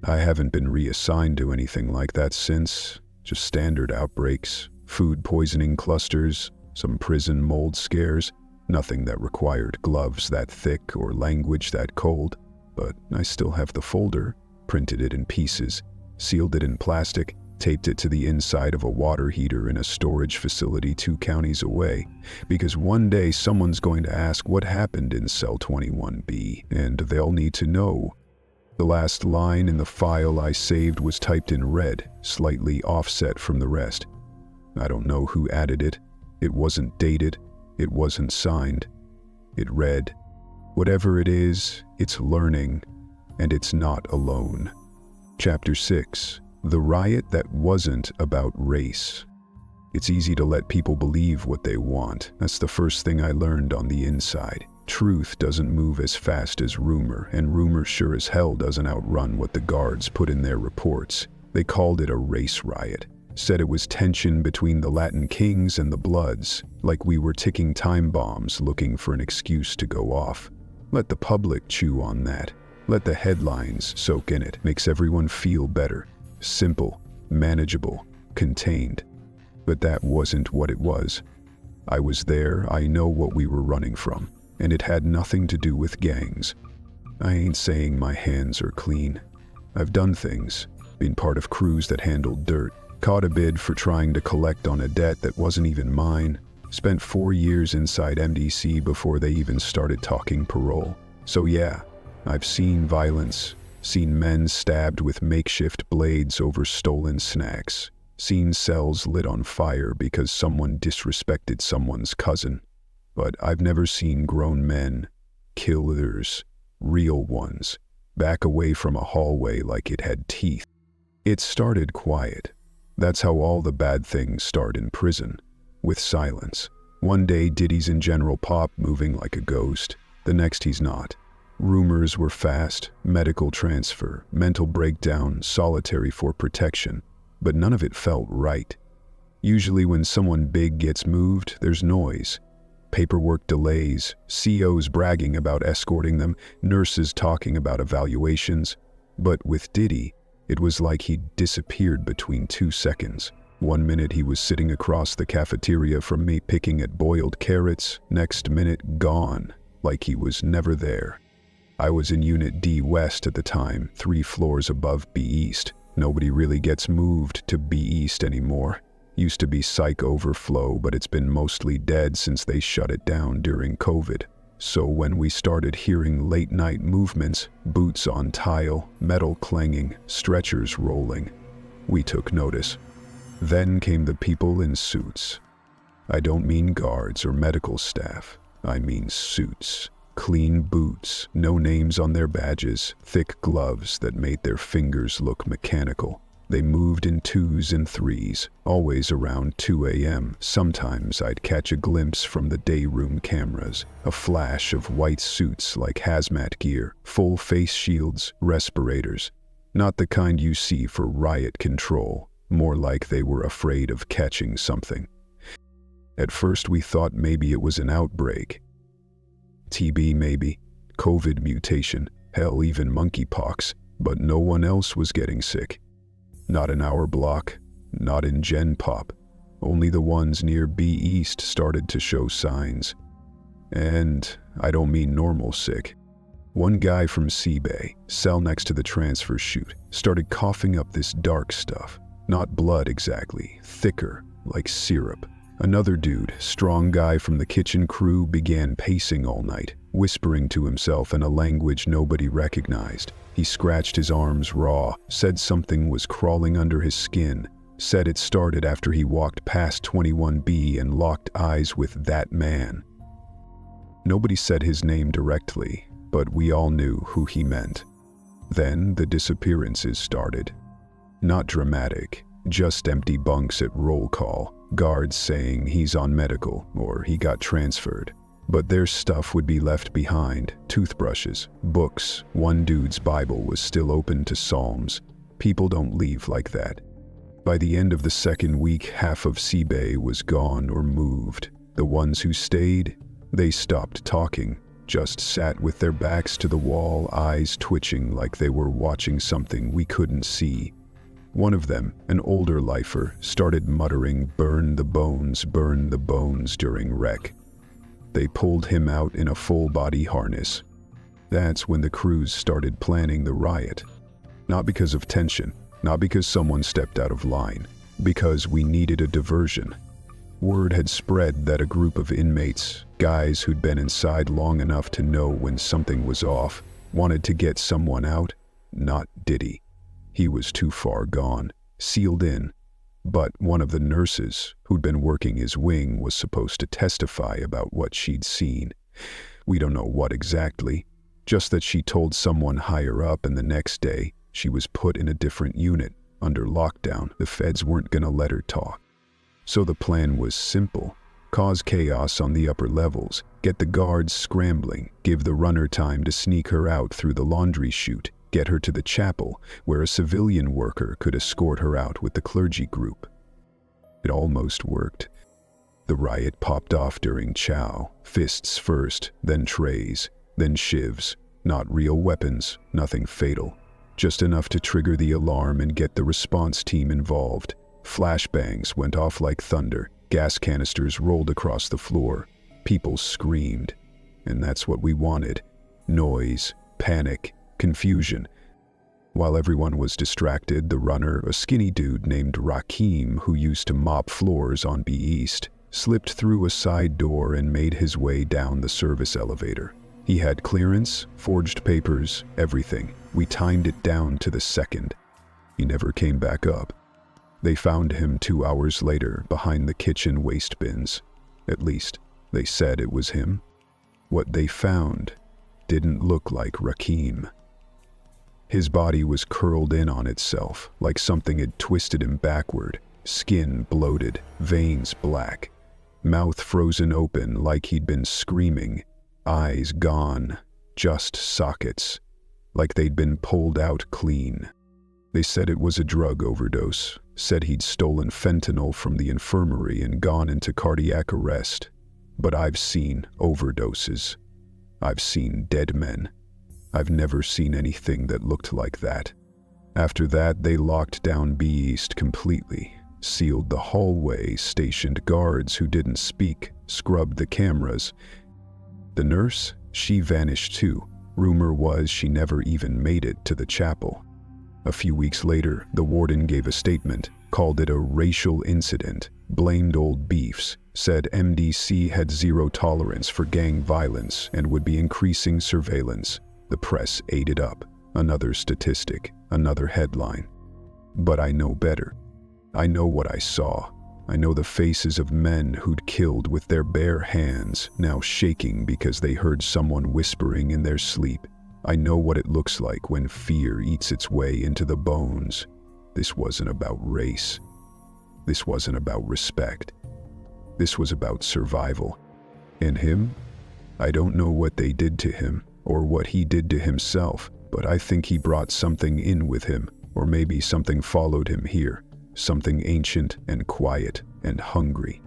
I haven't been reassigned to anything like that since, just standard outbreaks, food poisoning clusters, some prison mold scares, nothing that required gloves that thick or language that cold. But I still have the folder, printed it in pieces, sealed it in plastic, taped it to the inside of a water heater in a storage facility 2 counties away, because one day someone's going to ask what happened in cell 21B, and they'll need to know. The last line in the file I saved was typed in red, slightly offset from the rest. I don't know who added it. It wasn't dated. It wasn't signed. It read, "Whatever it is, it's learning, and it's not alone." Chapter 6. The riot that wasn't about race. It's easy to let people believe what they want. That's the first thing I learned on the inside. Truth doesn't move as fast as rumor, and rumor sure as hell doesn't outrun what the guards put in their reports. They called it a race riot, said it was tension between the Latin kings and the Bloods, like we were ticking time bombs looking for an excuse to go off. Let the public chew on that. Let the headlines soak in it. Makes everyone feel better. Simple, manageable, contained. But that wasn't what it was. I was there, I know what we were running from. And it had nothing to do with gangs. I ain't saying my hands are clean. I've done things, been part of crews that handled dirt, caught a bid for trying to collect on a debt that wasn't even mine, spent 4 years inside MDC before they even started talking parole. So yeah, I've seen violence, seen men stabbed with makeshift blades over stolen snacks, seen cells lit on fire because someone disrespected someone's cousin. But I've never seen grown men, killers, real ones, back away from a hallway like it had teeth. It started quiet. That's how all the bad things start in prison, with silence. One day Diddy's in general pop, moving like a ghost. The next he's not. Rumors were fast, medical transfer, mental breakdown, solitary for protection. But none of it felt right. Usually when someone big gets moved, there's noise. Paperwork delays, COs bragging about escorting them, nurses talking about evaluations. But with Diddy, it was like he disappeared between 2 seconds. 1 minute he was sitting across the cafeteria from me picking at boiled carrots, next minute gone, like he was never there. I was in Unit D West at the time, 3 floors above B East. Nobody really gets moved to B East anymore. Used to be psych overflow, but it's been mostly dead since they shut it down during COVID. So when we started hearing late-night movements, boots on tile, metal clanging, stretchers rolling, we took notice. Then came the people in suits. I don't mean guards or medical staff. I mean suits. Clean boots, no names on their badges, thick gloves that made their fingers look mechanical. They moved in 2s and 3s, always around 2 a.m. Sometimes I'd catch a glimpse from the day room cameras, a flash of white suits like hazmat gear, full face shields, respirators. Not the kind you see for riot control, more like they were afraid of catching something. At first we thought maybe it was an outbreak. TB maybe, COVID mutation, hell even monkeypox, but no one else was getting sick. Not in our block, not in Gen Pop. Only the ones near B East started to show signs. And I don't mean normal sick. One guy from C-Bay, cell next to the transfer chute, started coughing up this dark stuff. Not blood exactly, thicker, like syrup. Another dude, strong guy from the kitchen crew, began pacing all night, whispering to himself in a language nobody recognized. He scratched his arms raw, said something was crawling under his skin, said it started after he walked past 21B and locked eyes with that man. Nobody said his name directly, but we all knew who he meant. Then the disappearances started. Not dramatic, just empty bunks at roll call, guards saying he's on medical or he got transferred. But their stuff would be left behind, toothbrushes, books. One dude's Bible was still open to Psalms. People don't leave like that. By the end of the second week, half of C-Bay was gone or moved. The ones who stayed, they stopped talking, just sat with their backs to the wall, eyes twitching like they were watching something we couldn't see. One of them, an older lifer, started muttering, burn the bones," during rec. They pulled him out in a full-body harness. That's when the crews started planning the riot. Not because of tension, not because someone stepped out of line, because we needed a diversion. Word had spread that a group of inmates, guys who'd been inside long enough to know when something was off, wanted to get someone out. Not Diddy. He was too far gone, sealed in. But one of the nurses, who'd been working his wing, was supposed to testify about what she'd seen. We don't know what exactly, just that she told someone higher up, and the next day, she was put in a different unit, under lockdown. The feds weren't gonna let her talk. So the plan was simple. Cause chaos on the upper levels, get the guards scrambling, give the runner time to sneak her out through the laundry chute, get her to the chapel, where a civilian worker could escort her out with the clergy group. It almost worked. The riot popped off during chow, fists first, then trays, then shivs. Not real weapons, nothing fatal. Just enough to trigger the alarm and get the response team involved. Flashbangs went off like thunder, gas canisters rolled across the floor. People screamed. And that's what we wanted. Noise, panic, confusion. While everyone was distracted, the runner, a skinny dude named Rakim, who used to mop floors on B East, slipped through a side door and made his way down the service elevator. He had clearance, forged papers, everything. We timed it down to the second. He never came back up. They found him 2 hours later behind the kitchen waste bins. At least, they said it was him. What they found didn't look like Rakim. His body was curled in on itself, like something had twisted him backward, skin bloated, veins black, mouth frozen open like he'd been screaming, eyes gone, just sockets, like they'd been pulled out clean. They said it was a drug overdose, said he'd stolen fentanyl from the infirmary and gone into cardiac arrest. But I've seen overdoses. I've seen dead men. I've never seen anything that looked like that. After that, they locked down B East completely, sealed the hallway, stationed guards who didn't speak, scrubbed the cameras. The nurse, she vanished too. Rumor was she never even made it to the chapel. A few weeks later, the warden gave a statement, called it a racial incident, blamed old beefs, said MDC had zero tolerance for gang violence and would be increasing surveillance. The press ate it up. Another statistic, another headline. But I know better. I know what I saw. I know the faces of men who'd killed with their bare hands, now shaking because they heard someone whispering in their sleep. I know what it looks like when fear eats its way into the bones. This wasn't about race. This wasn't about respect. This was about survival. And him? I don't know what they did to him, or what he did to himself, but I think he brought something in with him, or maybe something followed him here, something ancient and quiet and hungry.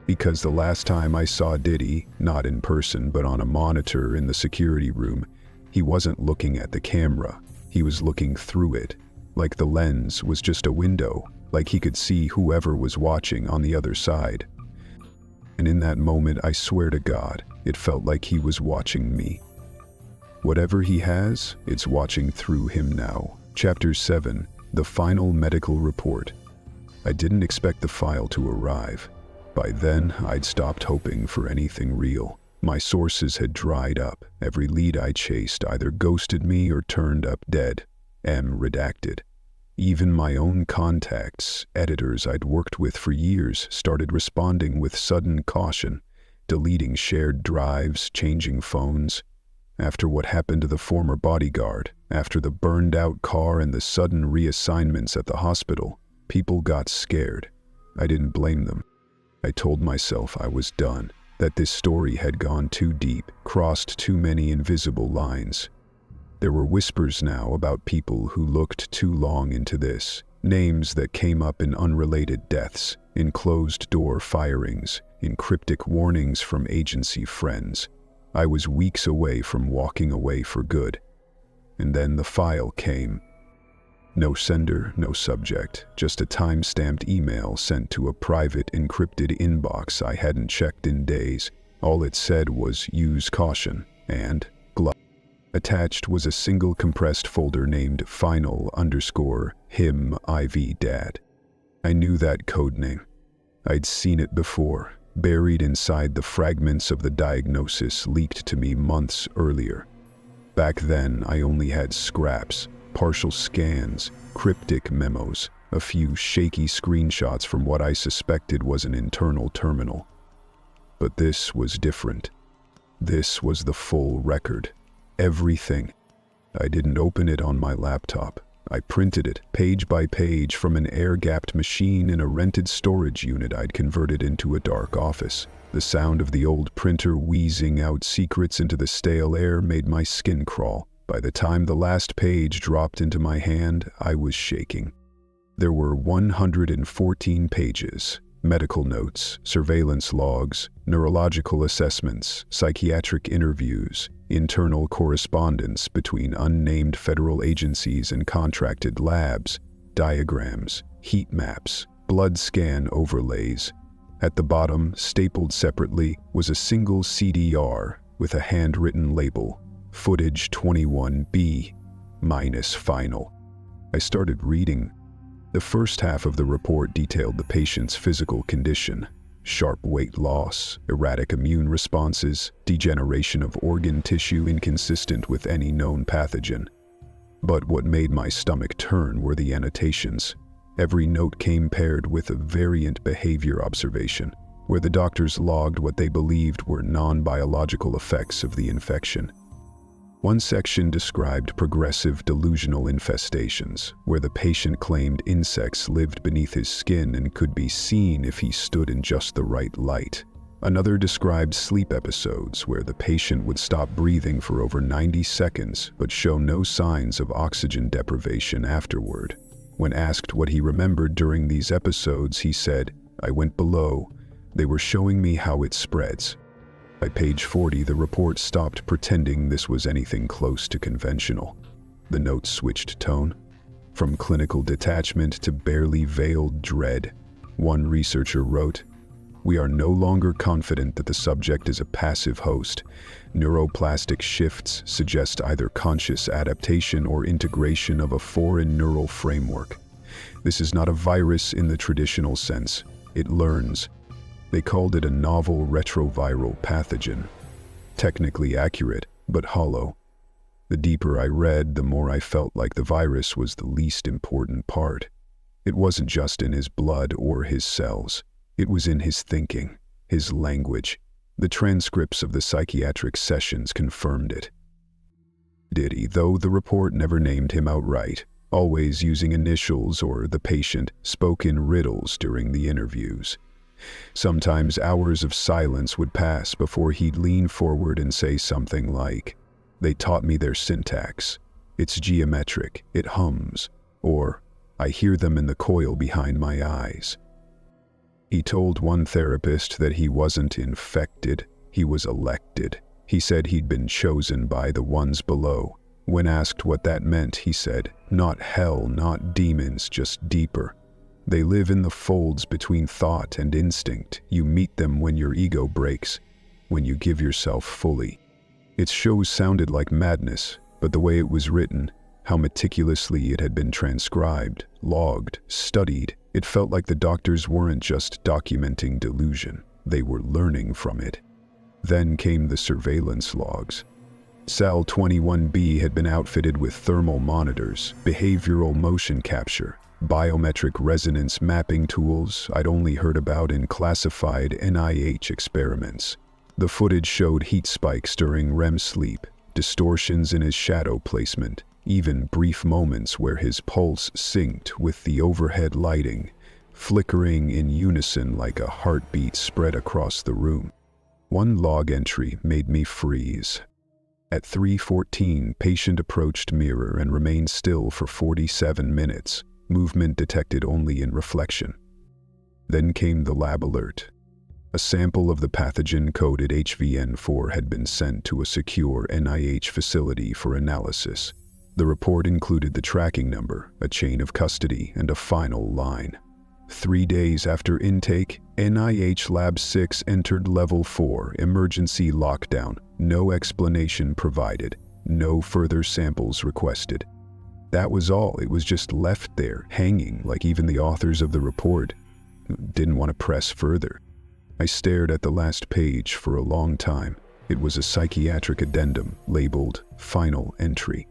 Because the last time I saw Diddy, not in person but on a monitor in the security room, he wasn't looking at the camera, he was looking through it, like the lens was just a window, like he could see whoever was watching on the other side. And in that moment, I swear to God, it felt like he was watching me. Whatever he has, it's watching through him now. Chapter 7, The Final Medical Report. I didn't expect the file to arrive. By then, I'd stopped hoping for anything real. My sources had dried up. Every lead I chased either ghosted me or turned up dead. M. redacted. Even my own contacts, editors I'd worked with for years, started responding with sudden caution, deleting shared drives, changing phones. After what happened to the former bodyguard, after the burned-out car and the sudden reassignments at the hospital, people got scared. I didn't blame them. I told myself I was done, that this story had gone too deep, crossed too many invisible lines. There were whispers now about people who looked too long into this, names that came up in unrelated deaths, in closed-door firings, in cryptic warnings from agency friends. I was weeks away from walking away for good. And then the file came. No sender, no subject, just a time-stamped email sent to a private encrypted inbox I hadn't checked in days. All it said was "use caution" and "glove." Attached was a single compressed folder named final_him IV dad. I knew that code name. I'd seen it before, buried inside the fragments of the diagnosis leaked to me months earlier. Back then, I only had scraps, partial scans, cryptic memos, a few shaky screenshots from what I suspected was an internal terminal. But this was different. This was the full record. Everything. I didn't open it on my laptop. I printed it, page by page, from an air-gapped machine in a rented storage unit I'd converted into a dark office. The sound of the old printer wheezing out secrets into the stale air made my skin crawl. By the time the last page dropped into my hand, I was shaking. There were 114 pages. Medical notes, surveillance logs, neurological assessments, psychiatric interviews, internal correspondence between unnamed federal agencies and contracted labs, diagrams, heat maps, blood scan overlays. At the bottom, stapled separately, was a single CDR with a handwritten label, Footage 21B, -final. I started reading. The first half of the report detailed the patient's physical condition: sharp weight loss, erratic immune responses, degeneration of organ tissue inconsistent with any known pathogen. But what made my stomach turn were the annotations. Every note came paired with a variant behavior observation, where the doctors logged what they believed were non-biological effects of the infection. One section described progressive delusional infestations, where the patient claimed insects lived beneath his skin and could be seen if he stood in just the right light. Another described sleep episodes where the patient would stop breathing for over 90 seconds but show no signs of oxygen deprivation afterward. When asked what he remembered during these episodes, he said, "I went below. They were showing me how it spreads." By page 40, the report stopped pretending this was anything close to conventional. The notes switched tone, from clinical detachment to barely veiled dread. One researcher wrote, "We are no longer confident that the subject is a passive host. Neuroplastic shifts suggest either conscious adaptation or integration of a foreign neural framework. This is not a virus in the traditional sense. It learns." They called it a novel retroviral pathogen. Technically accurate, but hollow. The deeper I read, the more I felt like the virus was the least important part. It wasn't just in his blood or his cells. It was in his thinking, his language. The transcripts of the psychiatric sessions confirmed it. Diddy, though the report never named him outright, always using initials or the patient, spoke in riddles during the interviews. Sometimes hours of silence would pass before he'd lean forward and say something like, "They taught me their syntax. It's geometric, it hums," or, "I hear them in the coil behind my eyes." He told one therapist that he wasn't infected, he was elected. He said he'd been chosen by the ones below. When asked what that meant, he said, "Not hell, not demons, just deeper. They live in the folds between thought and instinct. You meet them when your ego breaks, when you give yourself fully." Its shows sounded like madness, but the way it was written, how meticulously it had been transcribed, logged, studied, it felt like the doctors weren't just documenting delusion, they were learning from it. Then came the surveillance logs. Cell 21B had been outfitted with thermal monitors, behavioral motion capture, biometric resonance mapping tools I'd only heard about in classified NIH experiments. The footage showed heat spikes during REM sleep, distortions in his shadow placement, even brief moments where his pulse synced with the overhead lighting, flickering in unison like a heartbeat spread across the room. One log entry made me freeze. At 3:14, patient approached mirror and remained still for 47 minutes. Movement detected only in reflection. Then came the lab alert. A sample of the pathogen-coded HVN4 had been sent to a secure NIH facility for analysis. The report included the tracking number, a chain of custody, and a final line. 3 days after intake, NIH Lab 6 entered Level 4 emergency lockdown. No explanation provided, no further samples requested. That was all. It was just left there, hanging, like even the authors of the report didn't want to press further. I stared at the last page for a long time. It was a psychiatric addendum labeled Final Entry.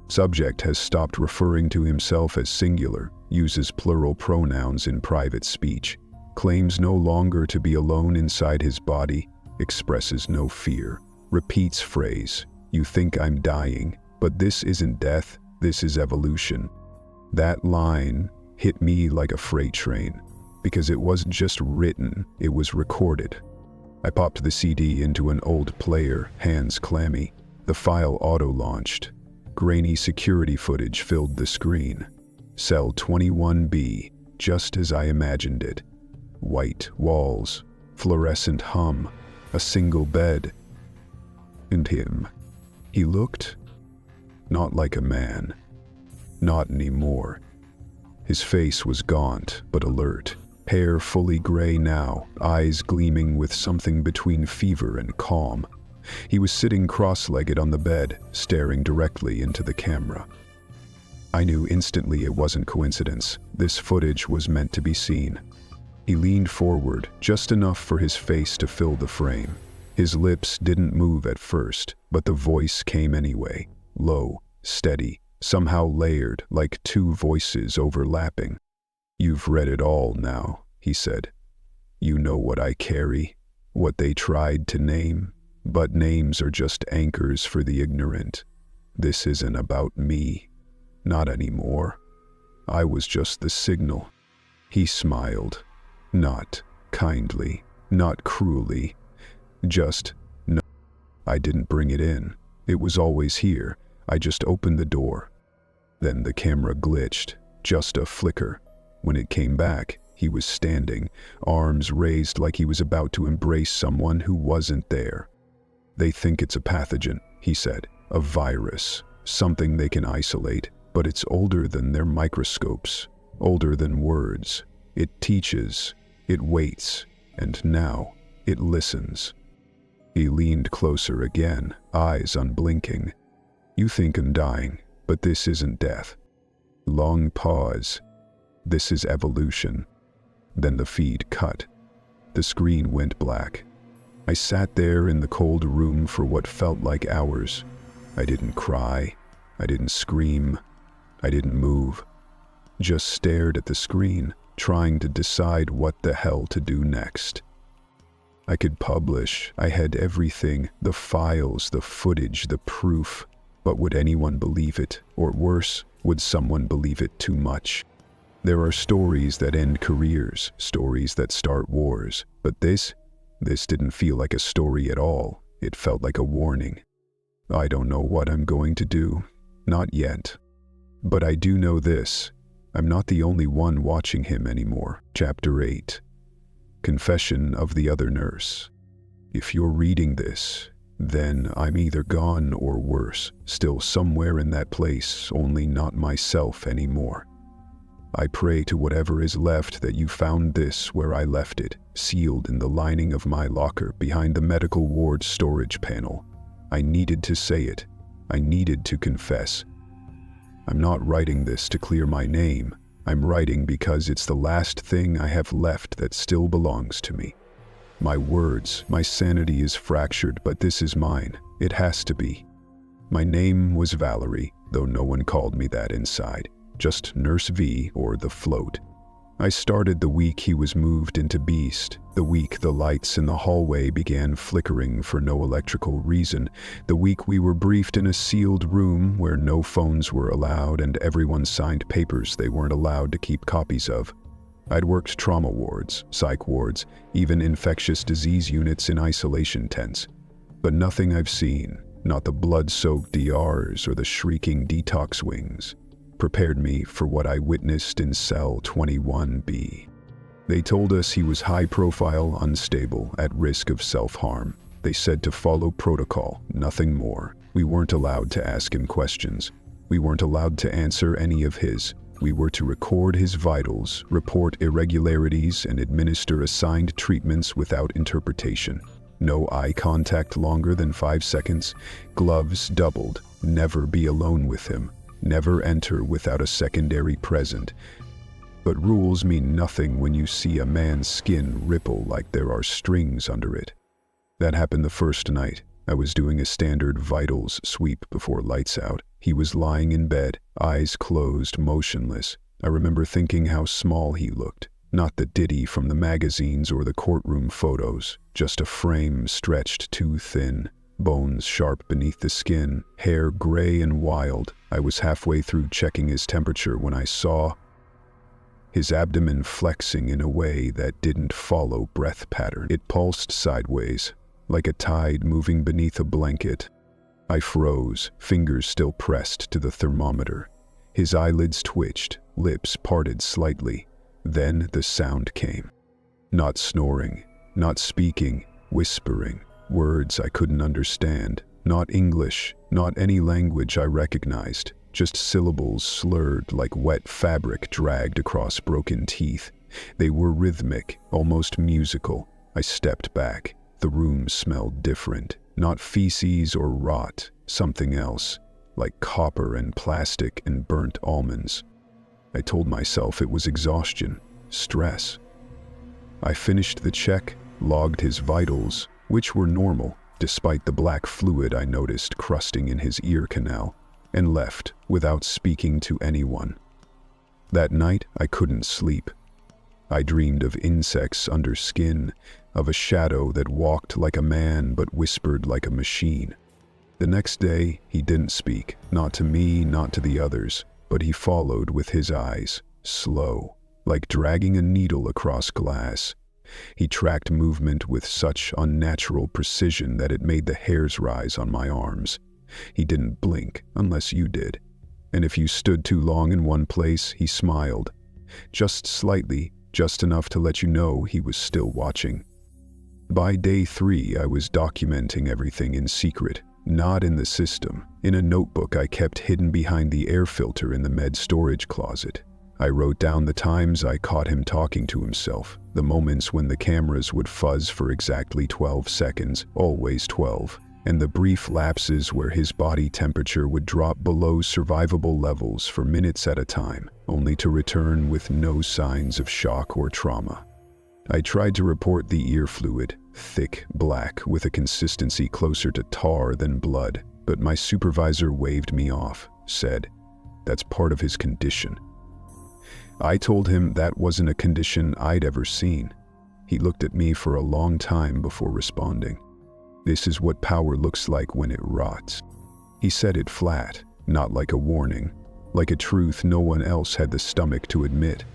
Subject has stopped referring to himself as singular, uses plural pronouns in private speech, claims no longer to be alone inside his body, expresses no fear, repeats phrase, "You think I'm dying, but this isn't death. This is evolution." That line hit me like a freight train, because it wasn't just written, it was recorded. I popped the CD into an old player, hands clammy. The file auto-launched. Grainy security footage filled the screen. Cell 21B, just as I imagined it. White walls, fluorescent hum, a single bed. And him. He looked not like a man. Not anymore. His face was gaunt but alert, hair fully gray now, eyes gleaming with something between fever and calm. He was sitting cross-legged on the bed, staring directly into the camera. I knew instantly it wasn't coincidence. This footage was meant to be seen. He leaned forward, just enough for his face to fill the frame. His lips didn't move at first, but the voice came anyway. Low, steady, somehow layered, like two voices overlapping. "You've read it all now," he said. "You know what I carry, what they tried to name, but names are just anchors for the ignorant. This isn't about me. Not anymore. I was just the signal." He smiled. Not kindly, not cruelly. Just, "No, I didn't bring it in. It was always here. I just opened the door." Then the camera glitched, just a flicker. When it came back, he was standing, arms raised like he was about to embrace someone who wasn't there. "They think it's a pathogen," he said, "a virus, something they can isolate, but it's older than their microscopes, older than words. It teaches, it waits, and now it listens." He leaned closer again, eyes unblinking. "You think I'm dying, but this isn't death." Long pause. "This is evolution." Then the feed cut. The screen went black. I sat there in the cold room for what felt like hours. I didn't cry. I didn't scream. I didn't move. Just stared at the screen, trying to decide what the hell to do next. I could publish. I had everything, the files, the footage, the proof. But would anyone believe it? Or worse, would someone believe it too much? There are stories that end careers, stories that start wars. But this didn't feel like a story at all. It felt like a warning. I don't know what I'm going to do. Not yet. But I do know this. I'm not the only one watching him anymore. Chapter 8. Confession of the Other Nurse. If you're reading this, then I'm either gone or worse, still somewhere in that place, only not myself anymore. I pray to whatever is left that you found this where I left it, sealed in the lining of my locker behind the medical ward storage panel. I needed to say it. I needed to confess. I'm not writing this to clear my name. I'm writing because it's the last thing I have left that still belongs to me. My words, my sanity is fractured, but this is mine. It has to be. My name was Valerie, though no one called me that inside. Just Nurse V or the Float. I started the week he was moved into Beast, the week the lights in the hallway began flickering for no electrical reason, the week we were briefed in a sealed room where no phones were allowed and everyone signed papers they weren't allowed to keep copies of. I'd worked trauma wards, psych wards, even infectious disease units in isolation tents. But nothing I've seen, not the blood-soaked DRs or the shrieking detox wings, prepared me for what I witnessed in cell 21B. They told us he was high-profile, unstable, at risk of self-harm. They said to follow protocol, nothing more. We weren't allowed to ask him questions. We weren't allowed to answer any of his. We were to record his vitals, report irregularities, and administer assigned treatments without interpretation. No eye contact longer than 5 seconds. Gloves doubled. Never be alone with him. Never enter without a secondary present. But rules mean nothing when you see a man's skin ripple like there are strings under it. That happened the first night. I was doing a standard vitals sweep before lights out. He was lying in bed, eyes closed, motionless. I remember thinking how small he looked. Not the Diddy from the magazines or the courtroom photos, just a frame stretched too thin. Bones sharp beneath the skin, hair gray and wild. I was halfway through checking his temperature when I saw his abdomen flexing in a way that didn't follow breath pattern. It pulsed sideways, like a tide moving beneath a blanket. I froze, fingers still pressed to the thermometer. His eyelids twitched, lips parted slightly. Then the sound came. Not snoring, not speaking, whispering. Words I couldn't understand. Not English, not any language I recognized. Just syllables slurred like wet fabric dragged across broken teeth. They were rhythmic, almost musical. I stepped back. The room smelled different. Not feces or rot, something else, like copper and plastic and burnt almonds. I told myself it was exhaustion, stress. I finished the check, logged his vitals, which were normal, despite the black fluid I noticed crusting in his ear canal, and left without speaking to anyone. That night, I couldn't sleep. I dreamed of insects under skin, of a shadow that walked like a man but whispered like a machine. The next day, he didn't speak, not to me, not to the others, but he followed with his eyes, slow, like dragging a needle across glass. He tracked movement with such unnatural precision that it made the hairs rise on my arms. He didn't blink unless you did. And if you stood too long in one place, he smiled. Just slightly, just enough to let you know he was still watching. By day 3, I was documenting everything in secret, not in the system, in a notebook I kept hidden behind the air filter in the med storage closet. I wrote down the times I caught him talking to himself, the moments when the cameras would fuzz for exactly 12 seconds, always 12, and the brief lapses where his body temperature would drop below survivable levels for minutes at a time, only to return with no signs of shock or trauma. I tried to report the ear fluid, thick, black, with a consistency closer to tar than blood, but my supervisor waved me off, said, "That's part of his condition." I told him that wasn't a condition I'd ever seen. He looked at me for a long time before responding. "This is what power looks like when it rots." He said it flat, not like a warning, like a truth no one else had the stomach to admit.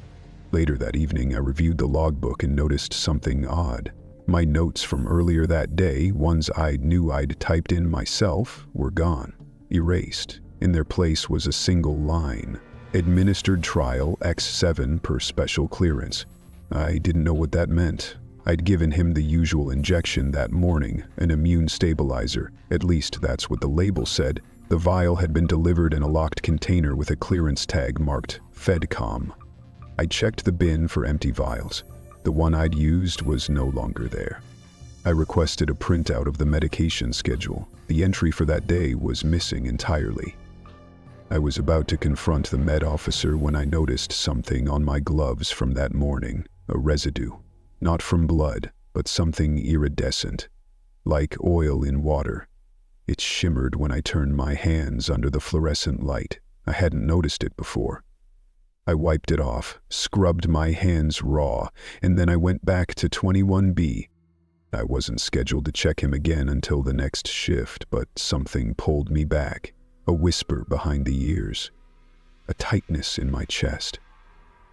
Later that evening, I reviewed the logbook and noticed something odd. My notes from earlier that day, ones I knew I'd typed in myself, were gone, erased. In their place was a single line: "Administered trial X7 per special clearance." I didn't know what that meant. I'd given him the usual injection that morning, an immune stabilizer. At least that's what the label said. The vial had been delivered in a locked container with a clearance tag marked FedCom. I checked the bin for empty vials. The one I'd used was no longer there. I requested a printout of the medication schedule. The entry for that day was missing entirely. I was about to confront the med officer when I noticed something on my gloves from that morning, a residue. Not from blood, but something iridescent, like oil in water. It shimmered when I turned my hands under the fluorescent light. I hadn't noticed it before. I wiped it off, scrubbed my hands raw, and then I went back to 21B. I wasn't scheduled to check him again until the next shift, but something pulled me back. A whisper behind the ears. A tightness in my chest.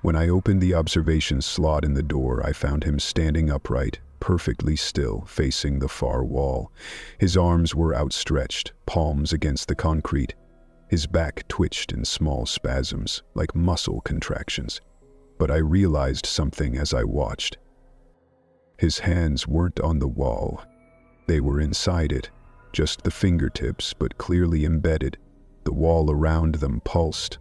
When I opened the observation slot in the door, I found him standing upright, perfectly still, facing the far wall. His arms were outstretched, palms against the concrete. His back twitched in small spasms, like muscle contractions. But I realized something as I watched. His hands weren't on the wall. They were inside it, just the fingertips, but clearly embedded. The wall around them pulsed.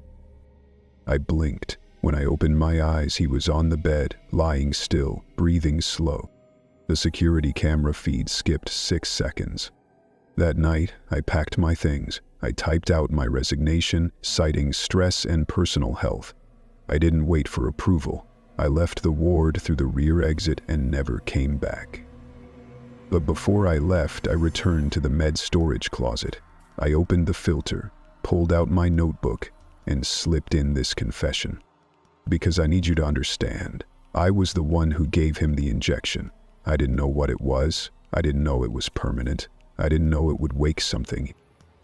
I blinked. When I opened my eyes, he was on the bed, lying still, breathing slow. The security camera feed skipped 6 seconds. That night, I packed my things. I typed out my resignation, citing stress and personal health. I didn't wait for approval. I left the ward through the rear exit and never came back. But before I left, I returned to the med storage closet. I opened the filter, pulled out my notebook, and slipped in this confession. Because I need you to understand, I was the one who gave him the injection. I didn't know what it was. I didn't know it was permanent. I didn't know it would wake something.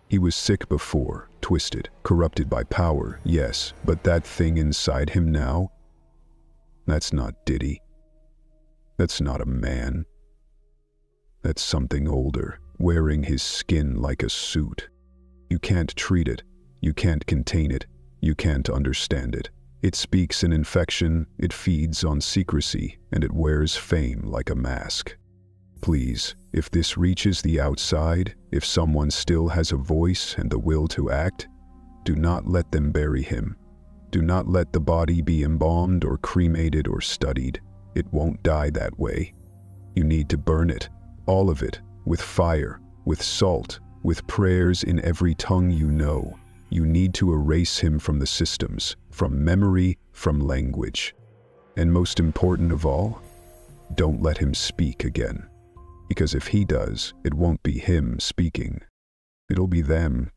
He was sick before, twisted, corrupted by power, yes, but that thing inside him now? That's not Diddy. That's not a man. That's something older, wearing his skin like a suit. You can't treat it. You can't contain it. You can't understand it. It speaks an infection, it feeds on secrecy, and it wears fame like a mask. Please, if this reaches the outside, if someone still has a voice and the will to act, do not let them bury him. Do not let the body be embalmed or cremated or studied. It won't die that way. You need to burn it, all of it, with fire, with salt, with prayers in every tongue you know. You need to erase him from the systems, from memory, from language. And most important of all, don't let him speak again. Because if he does, it won't be him speaking. It'll be them.